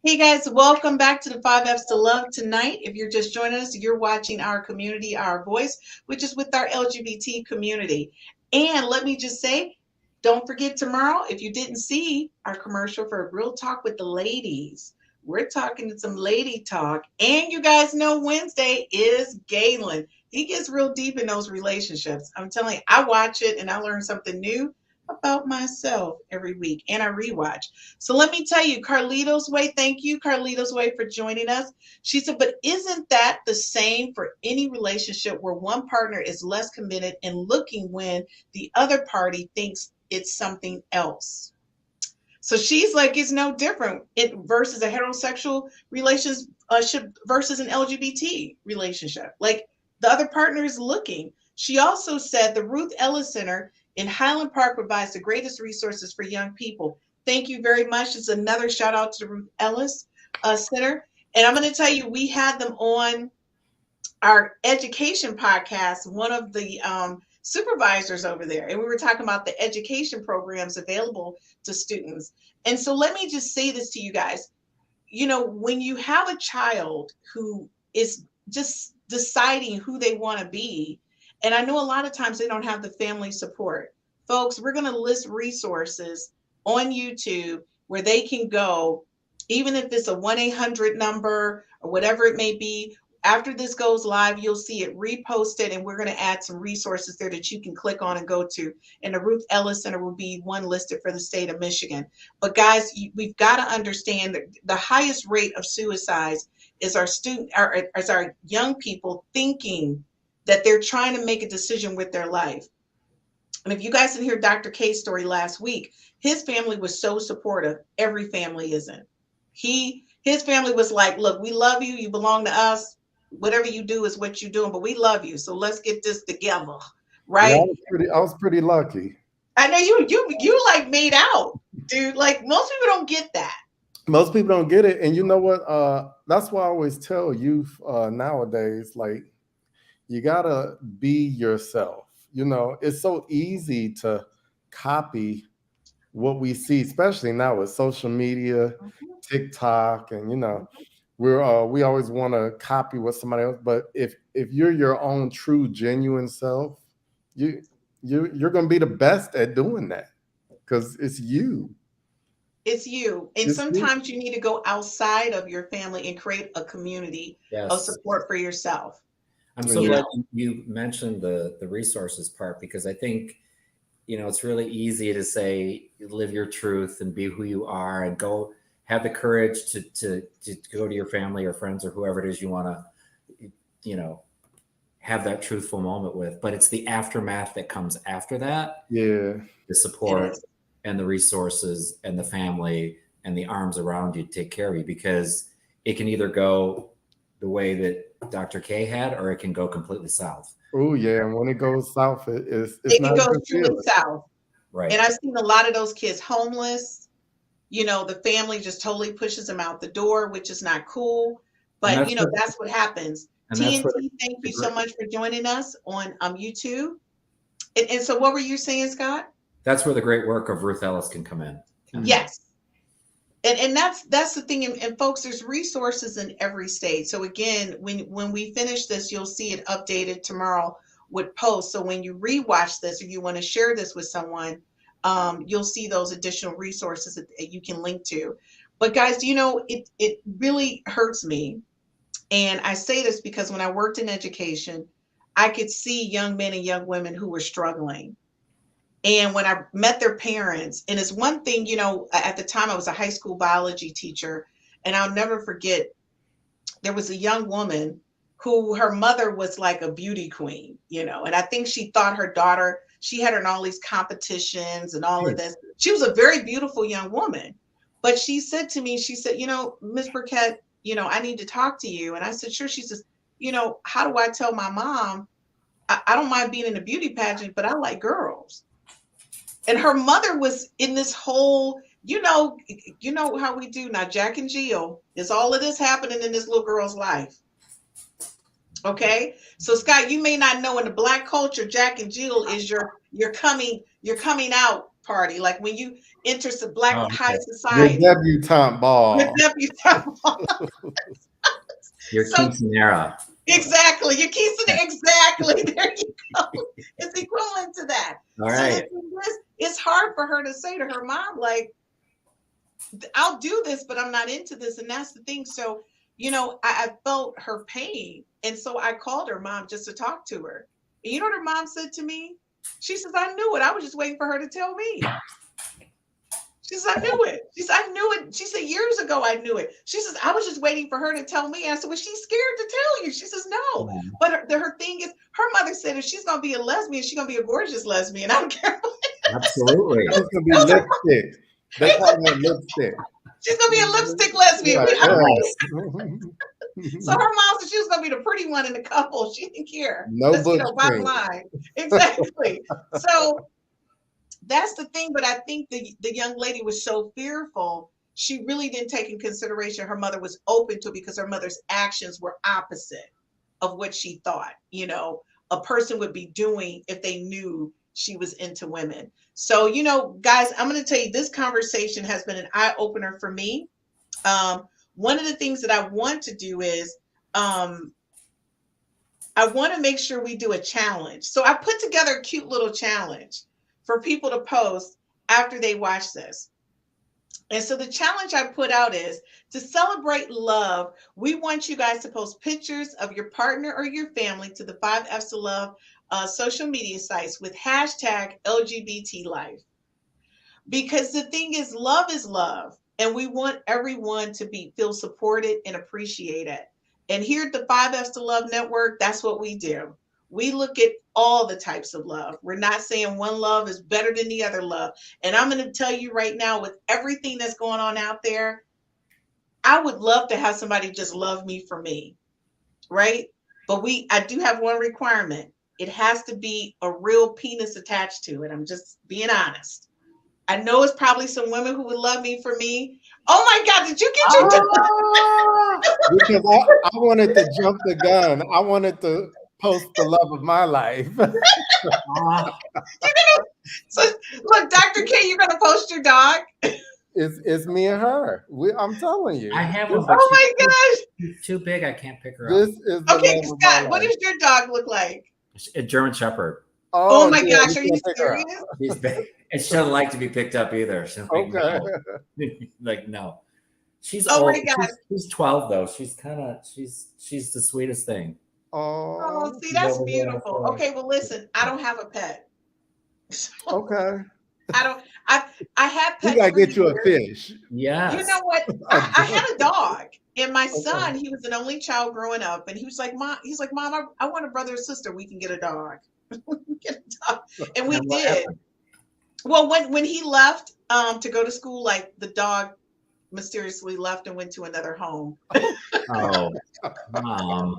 [SPEAKER 2] Hey guys, welcome back to the 5 F's to Love. Tonight, if you're just joining us, you're watching Our Community, Our Voice, which is with our LGBT community. And let me just say, don't forget tomorrow, if you didn't see our commercial for Real Talk with the Ladies, we're talking to some lady talk. And you guys know Wednesday is Galen. He gets real deep in those relationships. I'm telling you, I watch it and I learn something new about myself every week, and I rewatch. So let me tell you, Carlito's Way, thank you, Carlito's Way, for joining us. She said, but isn't that the same for any relationship where one partner is less committed and looking when the other party thinks it's something else? So she's like, it's no different versus a heterosexual relationship versus an LGBT relationship. Like the other partner is looking. She also said the Ruth Ellis Center in Highland Park provides the greatest resources for young people. Thank you very much. It's another shout out to the Ruth Ellis Center. And I'm going to tell you, we had them on our education podcast, one of the supervisors over there. And we were talking about the education programs available to students. And so let me just say this to you guys. You know, when you have a child who is just deciding who they want to be, and I know a lot of times they don't have the family support. folks, we're going to list resources on YouTube where they can go, even if it's a 1-800 number or whatever it may be. After this goes live, you'll see it reposted, and we're going to add some resources there that you can click on and go to. And the Ruth Ellis Center will be one listed for the state of Michigan. But guys, we've got to understand that the highest rate of suicides is our young people thinking that they're trying to make a decision with their life. And if you guys didn't hear Dr. K's story last week, his family was so supportive. Every family isn't. His family was like, look, we love you. You belong to us. Whatever you do is what you're doing, but we love you. So let's get this together. Right?
[SPEAKER 4] Yeah, I was pretty lucky.
[SPEAKER 2] I know you like made out, dude. Like most people don't get that.
[SPEAKER 4] Most people don't get it. And you know what? That's why I always tell youth nowadays, like, you gotta be yourself. You know, it's so easy to copy what we see, especially now with social media, TikTok, and you know, we always want to copy what somebody else. But if you're your own true, genuine self, you're gonna be the best at doing that because it's you.
[SPEAKER 2] It's you. And
[SPEAKER 4] It's
[SPEAKER 2] sometimes you need to go outside of your family and create a community of support for yourself.
[SPEAKER 3] I'm so glad you mentioned the resources part, because I think, you know, it's really easy to say, live your truth and be who you are and go have the courage to go to your family or friends or whoever it is you want to, you know, have that truthful moment with. But it's the aftermath that comes after that.
[SPEAKER 4] Yeah.
[SPEAKER 3] The support and the resources and the family and the arms around you to take care of you, because it can either go the way that Dr. K had, or it can go completely south.
[SPEAKER 4] Oh yeah, and when it goes south, it
[SPEAKER 2] can go truly south.
[SPEAKER 3] Right.
[SPEAKER 2] And I've seen a lot of those kids homeless. You know, the family just totally pushes them out the door, which is not cool. But you know, that's what happens. TNT, thank you so much for joining us on YouTube. And so, what were you saying, Scott?
[SPEAKER 3] That's where the great work of Ruth Ellis can come in.
[SPEAKER 2] Yes. And that's the thing. And folks, there's resources in every state. So again, when we finish this, you'll see it updated tomorrow with posts. So when you rewatch this, or you want to share this with someone, you'll see those additional resources that you can link to. But guys, you know, it really hurts me. And I say this because when I worked in education, I could see young men and young women who were struggling. And when I met their parents, and it's one thing, you know, at the time I was a high school biology teacher, and I'll never forget, there was a young woman who her mother was like a beauty queen, you know, and I think she thought her daughter, she had her in all these competitions and all of this. She was a very beautiful young woman, but she said to me, she said, you know, Miss Burkett, you know, I need to talk to you. And I said, sure. She says, you know, how do I tell my mom, I don't mind being in a beauty pageant, but I like girls. And her mother was in this whole, you know how we do now, Jack and Jill, is all of this happening in this little girl's life. Okay. So Scott, you may not know, in the Black culture, Jack and Jill is your coming out party. Like when you enter the Black high society.
[SPEAKER 4] Your debutante ball.
[SPEAKER 2] Your debutante ball.
[SPEAKER 3] Your quinceanera.
[SPEAKER 2] Exactly. Your quinceanera. Exactly. There you go. It's equivalent to that.
[SPEAKER 3] All right.
[SPEAKER 2] So it's hard for her to say to her mom, like, I'll do this, but I'm not into this. And that's the thing. So, you know, I felt her pain. And so I called her mom just to talk to her. And you know what her mom said to me? She says, I knew it. I was just waiting for her to tell me. She says, I knew it. She said, I knew it. She said, years ago, I knew it. She says, I was just waiting for her to tell me. And I said, well, she's scared to tell you. She says, no. But her thing is, her mother said, if she's going to be a lesbian, she's going to be a gorgeous lesbian. I don't care.
[SPEAKER 3] Absolutely.
[SPEAKER 4] She's going to be lipstick. They call her lipstick.
[SPEAKER 2] She's going to be a lipstick lesbian.
[SPEAKER 4] Right.
[SPEAKER 2] So her mom said she was going to be the pretty one in the couple. She didn't care.
[SPEAKER 4] No book,
[SPEAKER 2] bottom line. Exactly. So that's the thing. But I think the young lady was so fearful, she really didn't take in consideration her mother was open to it, because her mother's actions were opposite of what she thought, you know, a person would be doing if they knew she was into women. So, you know, guys, I'm going to tell you, this conversation has been an eye opener for me. One of the things that I want to do is I want to make sure we do a challenge. So I put together a cute little challenge for people to post after they watch this. And so the challenge I put out is to celebrate love. We want you guys to post pictures of your partner or your family to the 5Fs to Love social media sites with hashtag LGBT life. Because the thing is love, and we want everyone to feel supported and appreciated. And here at the 5Fs to Love Network, that's what we do. We look at all the types of love. We're not saying one love is better than the other love. And I'm going to tell you right now, with everything that's going on out there, I would love to have somebody just love me for me, right? But I do have one requirement. It has to be a real penis attached to it. I'm just being honest. I know it's probably some women who would love me for me. Oh my God, did you get your
[SPEAKER 4] Because I wanted to jump the gun. I wanted to post the love of my life.
[SPEAKER 2] So look, Dr. K, you're gonna post your dog?
[SPEAKER 4] It's me and her. I'm telling you.
[SPEAKER 3] I have one, but
[SPEAKER 2] Oh my gosh.
[SPEAKER 3] she's too big. I can't pick her
[SPEAKER 4] This
[SPEAKER 3] up.
[SPEAKER 4] is the
[SPEAKER 2] Okay,
[SPEAKER 4] love of my
[SPEAKER 2] Scott, what
[SPEAKER 4] life.
[SPEAKER 2] does your dog look like?
[SPEAKER 3] A German Shepherd.
[SPEAKER 2] Oh my
[SPEAKER 4] yeah,
[SPEAKER 2] gosh, are you
[SPEAKER 4] can't pick her up.
[SPEAKER 2] serious?
[SPEAKER 3] She's big. And she doesn't like to be picked up either. She's like,
[SPEAKER 4] Okay.
[SPEAKER 3] no. Like, no. She's
[SPEAKER 2] Oh
[SPEAKER 3] old.
[SPEAKER 2] my God.
[SPEAKER 3] She's 12 though. She's the sweetest thing.
[SPEAKER 2] Oh, see,
[SPEAKER 3] She's
[SPEAKER 2] that's
[SPEAKER 3] over there,
[SPEAKER 2] beautiful. Okay, well, listen, I don't have a pet.
[SPEAKER 4] Okay.
[SPEAKER 2] I had pets.
[SPEAKER 4] We gotta
[SPEAKER 2] for
[SPEAKER 4] get you a
[SPEAKER 2] years.
[SPEAKER 4] fish.
[SPEAKER 3] Yes.
[SPEAKER 2] You know what? I had a dog, and my
[SPEAKER 4] Okay.
[SPEAKER 2] son, he was an only child growing up, and he was like, Mom, I want a brother or sister. We can get a dog. We can get a dog. And we
[SPEAKER 3] And what
[SPEAKER 2] did.
[SPEAKER 3] happened?
[SPEAKER 2] Well, when he left to go to school, like the dog mysteriously left and went to another home.
[SPEAKER 3] Oh, Mom.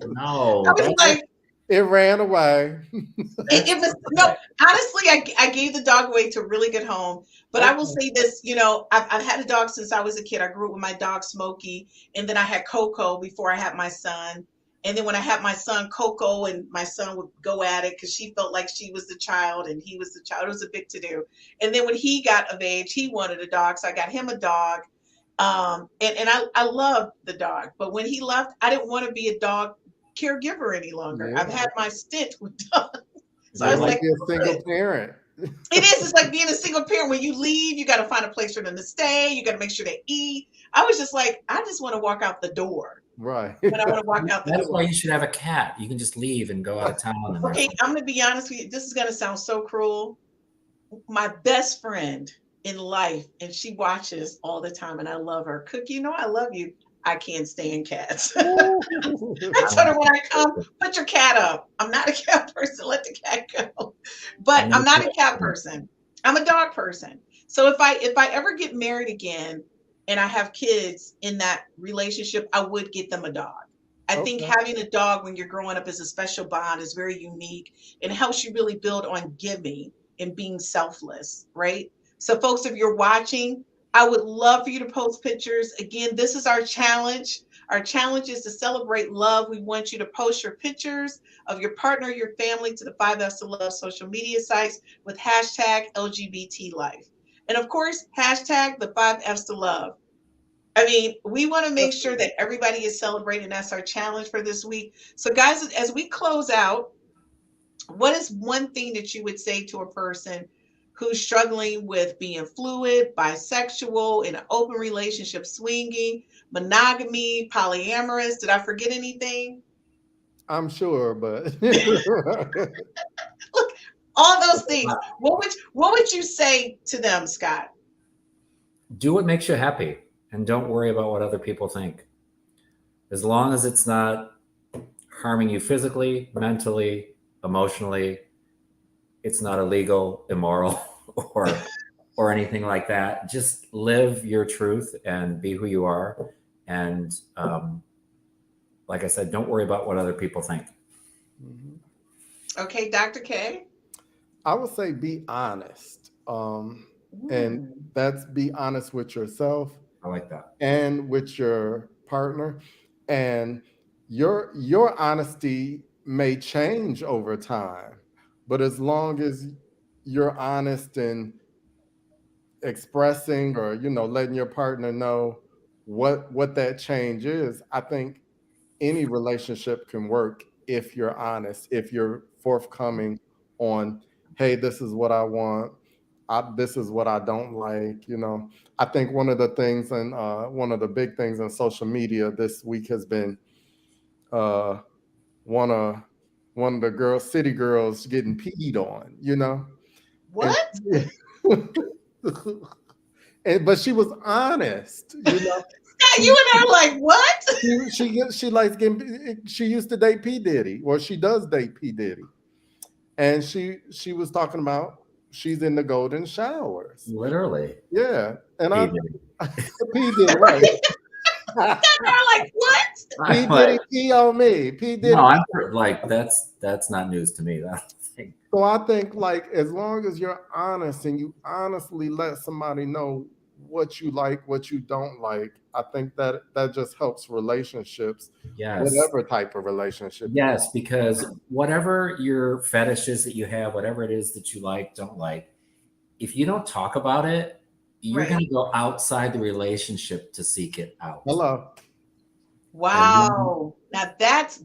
[SPEAKER 3] No.
[SPEAKER 2] I was like,
[SPEAKER 4] It ran away.
[SPEAKER 2] it was no, honestly, I gave the dog away to a really good home. But I will say this, I've had a dog since I was a kid. I grew up with my dog Smokey, and then I had Coco before I had my son. And then when I had my son, Coco and my son would go at it because she felt like she was the child and he was the child. It was a big to do. And then when he got of age, he wanted a dog, so I got him a dog. And I loved the dog, but when he left, I didn't want to be a dog caregiver any longer.
[SPEAKER 4] Yeah.
[SPEAKER 2] I've had my stint with dogs. So I
[SPEAKER 4] You
[SPEAKER 2] was
[SPEAKER 4] might
[SPEAKER 2] like,
[SPEAKER 4] be a single parent.
[SPEAKER 2] it is. It's like being a single parent. When you leave, you got to find a place for them to stay. You got to make sure they eat. I was just like, I just want to walk out the door.
[SPEAKER 4] Right.
[SPEAKER 2] But I want to walk out the
[SPEAKER 3] That's
[SPEAKER 2] door.
[SPEAKER 3] why you should have a cat. You can just leave and go out of town. And
[SPEAKER 2] Okay, I'm going to be honest with you. This is going to sound so cruel. My best friend in life, and she watches all the time, and I love her. Cookie, I love you. I can't stand cats. I told her when I come, put your cat up. I'm not a cat person. Let the cat go. But I'm not a cat person. I'm a dog person. So if I ever get married again and I have kids in that relationship, I would get them a dog. I think having a dog when you're growing up is a special bond, is very unique, and helps you really build on giving and being selfless, right? So folks, if you're watching, I would love for you to post pictures. Again, this is our challenge. Our challenge is to celebrate love. We want you to post your pictures of your partner, your family to the 5Fs to Love social media sites with hashtag LGBT life. And of course, hashtag the 5Fs to Love. I mean, we want to make sure that everybody is celebrating. That's our challenge for this week. So guys, as we close out, what is one thing that you would say to a person who's struggling with being fluid, bisexual, in an open relationship, swinging, monogamy, polyamorous? Did I forget anything?
[SPEAKER 4] I'm sure, but
[SPEAKER 2] Look, all those things. What would you say to them, Scott?
[SPEAKER 3] Do what makes you happy and don't worry about what other people think. As long as it's not harming you physically, mentally, emotionally, it's not illegal, immoral, or anything like that. Just live your truth and be who you are. And like I said, don't worry about what other people think.
[SPEAKER 2] Okay, Dr. K.
[SPEAKER 4] I would say be honest. And that's be honest with yourself.
[SPEAKER 3] I like that.
[SPEAKER 4] And with your partner. And your honesty may change over time, but as long as you're honest and expressing or letting your partner know what that change is, I think any relationship can work if you're honest, if you're forthcoming on hey, this is what I want. This is what I don't like. I think one of the things and one of the big things in social media this week has been uh, one of one of the girls, city girls, getting peed on. And
[SPEAKER 2] What?
[SPEAKER 4] but she was honest.
[SPEAKER 2] Scott, you and I are like, what?
[SPEAKER 4] She likes getting. She used to date P Diddy, or she does date P Diddy, and she was talking about she's in the golden showers.
[SPEAKER 3] Literally.
[SPEAKER 4] Yeah, and
[SPEAKER 3] He
[SPEAKER 4] I
[SPEAKER 3] did.
[SPEAKER 4] P Diddy, right?
[SPEAKER 2] Scott and I are like, what?
[SPEAKER 4] P Diddy pee on me. P Diddy.
[SPEAKER 3] No, I'm like that's not news to me. That thing.
[SPEAKER 4] So I think like as long as you're honest and you honestly let somebody know what you like, what you don't like, I think that just helps relationships,
[SPEAKER 3] Yes.
[SPEAKER 4] whatever type of relationship.
[SPEAKER 3] Yes, because whatever your fetish is that you have, whatever it is that you like, don't like, if you don't talk about it, you're
[SPEAKER 2] Right.
[SPEAKER 3] going to go outside the relationship to seek it out.
[SPEAKER 4] Hello.
[SPEAKER 2] Wow. Now that's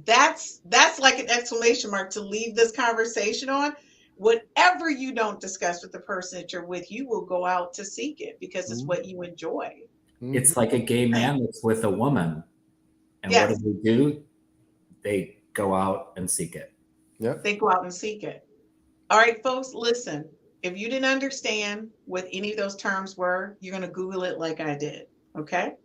[SPEAKER 2] like an exclamation mark to leave this conversation on. Whatever you don't discuss with the person that you're with, you will go out to seek it because it's what you enjoy.
[SPEAKER 3] It's like a gay man that's with a woman. And
[SPEAKER 2] Yes.
[SPEAKER 3] what do? They go out and seek it.
[SPEAKER 4] Yeah.
[SPEAKER 2] They go out and seek it. All right, folks, listen. If you didn't understand what any of those terms were, you're going to Google it like I did. Okay.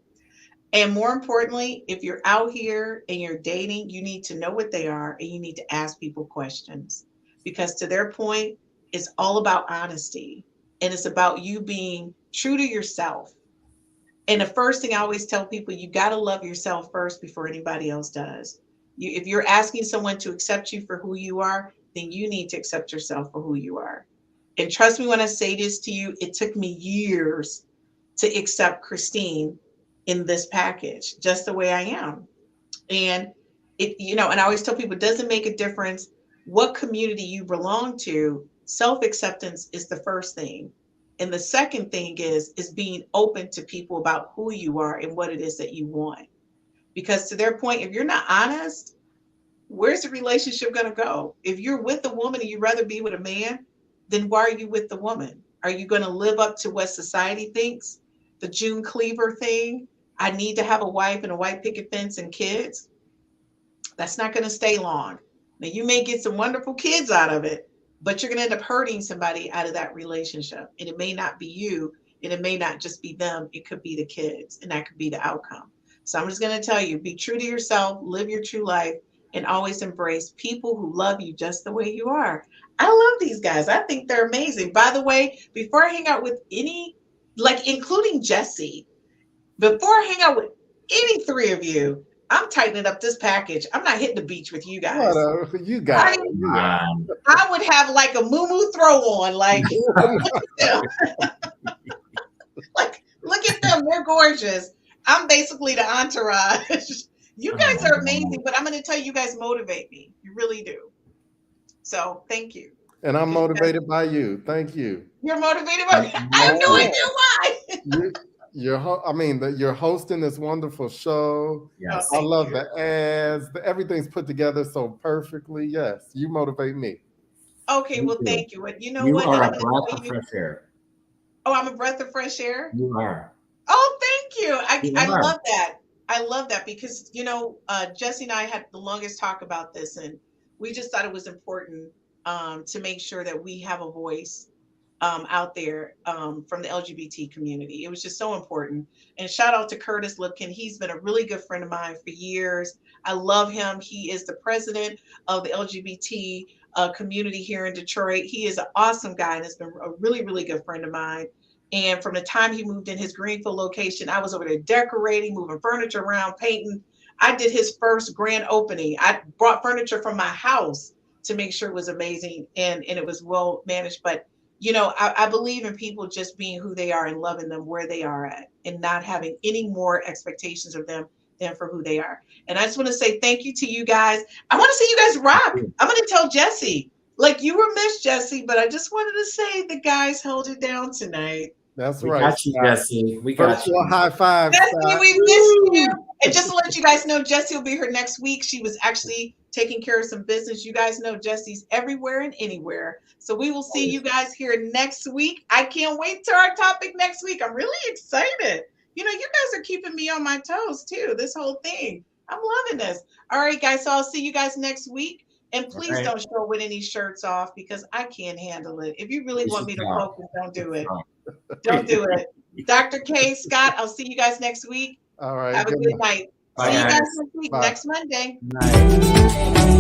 [SPEAKER 2] And more importantly, if you're out here and you're dating, you need to know what they are and you need to ask people questions. Because to their point, it's all about honesty and it's about you being true to yourself. And the first thing I always tell people, you got to love yourself first before anybody else does. If you're asking someone to accept you for who you are, then you need to accept yourself for who you are. And trust me when I say this to you, it took me years to accept Christine in this package, just the way I am. And and I always tell people, it doesn't make a difference what community you belong to. Self-acceptance is the first thing. And the second thing is being open to people about who you are and what it is that you want. Because to their point, if you're not honest, where's the relationship going to go? If you're with a woman and you'd rather be with a man, then why are you with the woman? Are you going to live up to what society thinks? The June Cleaver thing? I need to have a wife and a white picket fence and kids. That's not going to stay long. Now, you may get some wonderful kids out of it, but you're going to end up hurting somebody out of that relationship. And it may not be you, and it may not just be them. It could be the kids, and that could be the outcome. So I'm just going to tell you, be true to yourself, live your true life, and always embrace people who love you just the way you are. I love these guys. I think they're amazing. By the way, before I hang out with any, including Jesse, before I hang out with any three of you, I'm tightening up this package. I'm not hitting the beach with you guys.
[SPEAKER 4] You got it.
[SPEAKER 2] I would have like a moo throw on, like, look at them. They're gorgeous. I'm basically the entourage. You guys are amazing, but I'm going to tell you, you guys motivate me. You really do. So thank you.
[SPEAKER 4] And I'm motivated by you. Thank you.
[SPEAKER 2] You're motivated by me. I have no idea why.
[SPEAKER 4] You're hosting this wonderful show.
[SPEAKER 3] Yes.
[SPEAKER 4] I love the ads. Everything's put together so perfectly. Yes, you motivate me.
[SPEAKER 2] Okay, well, thank you. And you know
[SPEAKER 3] you
[SPEAKER 2] what?
[SPEAKER 3] are a breath of fresh air.
[SPEAKER 2] Oh, I'm a breath of fresh air?
[SPEAKER 3] You are.
[SPEAKER 2] Oh, thank you. I love that. I love that because, Jesse and I had the longest talk about this, and we just thought it was important to make sure that we have a voice out there from the LGBT community. It was just so important. And shout out to Curtis Lipkin. He's been a really good friend of mine for years. I love him. He is the president of the LGBT community here in Detroit. He is an awesome guy and has been a really, really good friend of mine. And from the time he moved in his Greenfield location, I was over there decorating, moving furniture around, painting. I did his first grand opening. I brought furniture from my house to make sure it was amazing and it was well managed. But I believe in people just being who they are and loving them where they are at and not having any more expectations of them than for who they are. And I just want to say thank you to you guys. I want to see you guys rock. I'm going to tell Jesse, you were missed, Jesse, but I just wanted to say the guys held it down tonight.
[SPEAKER 4] That's
[SPEAKER 3] we
[SPEAKER 4] right.
[SPEAKER 3] Got you, Jesse. We got you.
[SPEAKER 4] High five.
[SPEAKER 2] Jesse, we missed you. And just to let you guys know, Jesse will be here next week. She was actually taking care of some business. You guys know Jesse's everywhere and anywhere. So we will see you guys here next week. I can't wait to our topic next week. I'm really excited. You know, you guys are keeping me on my toes too, this whole thing. I'm loving this. All right, guys. So I'll see you guys next week. And please don't show with any shirts off because I can't handle it. If you really want me to focus, don't do it. Don't do it. Dr. K, Scott, I'll see you guys next week.
[SPEAKER 4] All right.
[SPEAKER 2] Have a good night.
[SPEAKER 3] Bye,
[SPEAKER 2] See you
[SPEAKER 3] guys.
[SPEAKER 2] guys next week,
[SPEAKER 4] Bye.
[SPEAKER 2] next Monday.
[SPEAKER 3] Night.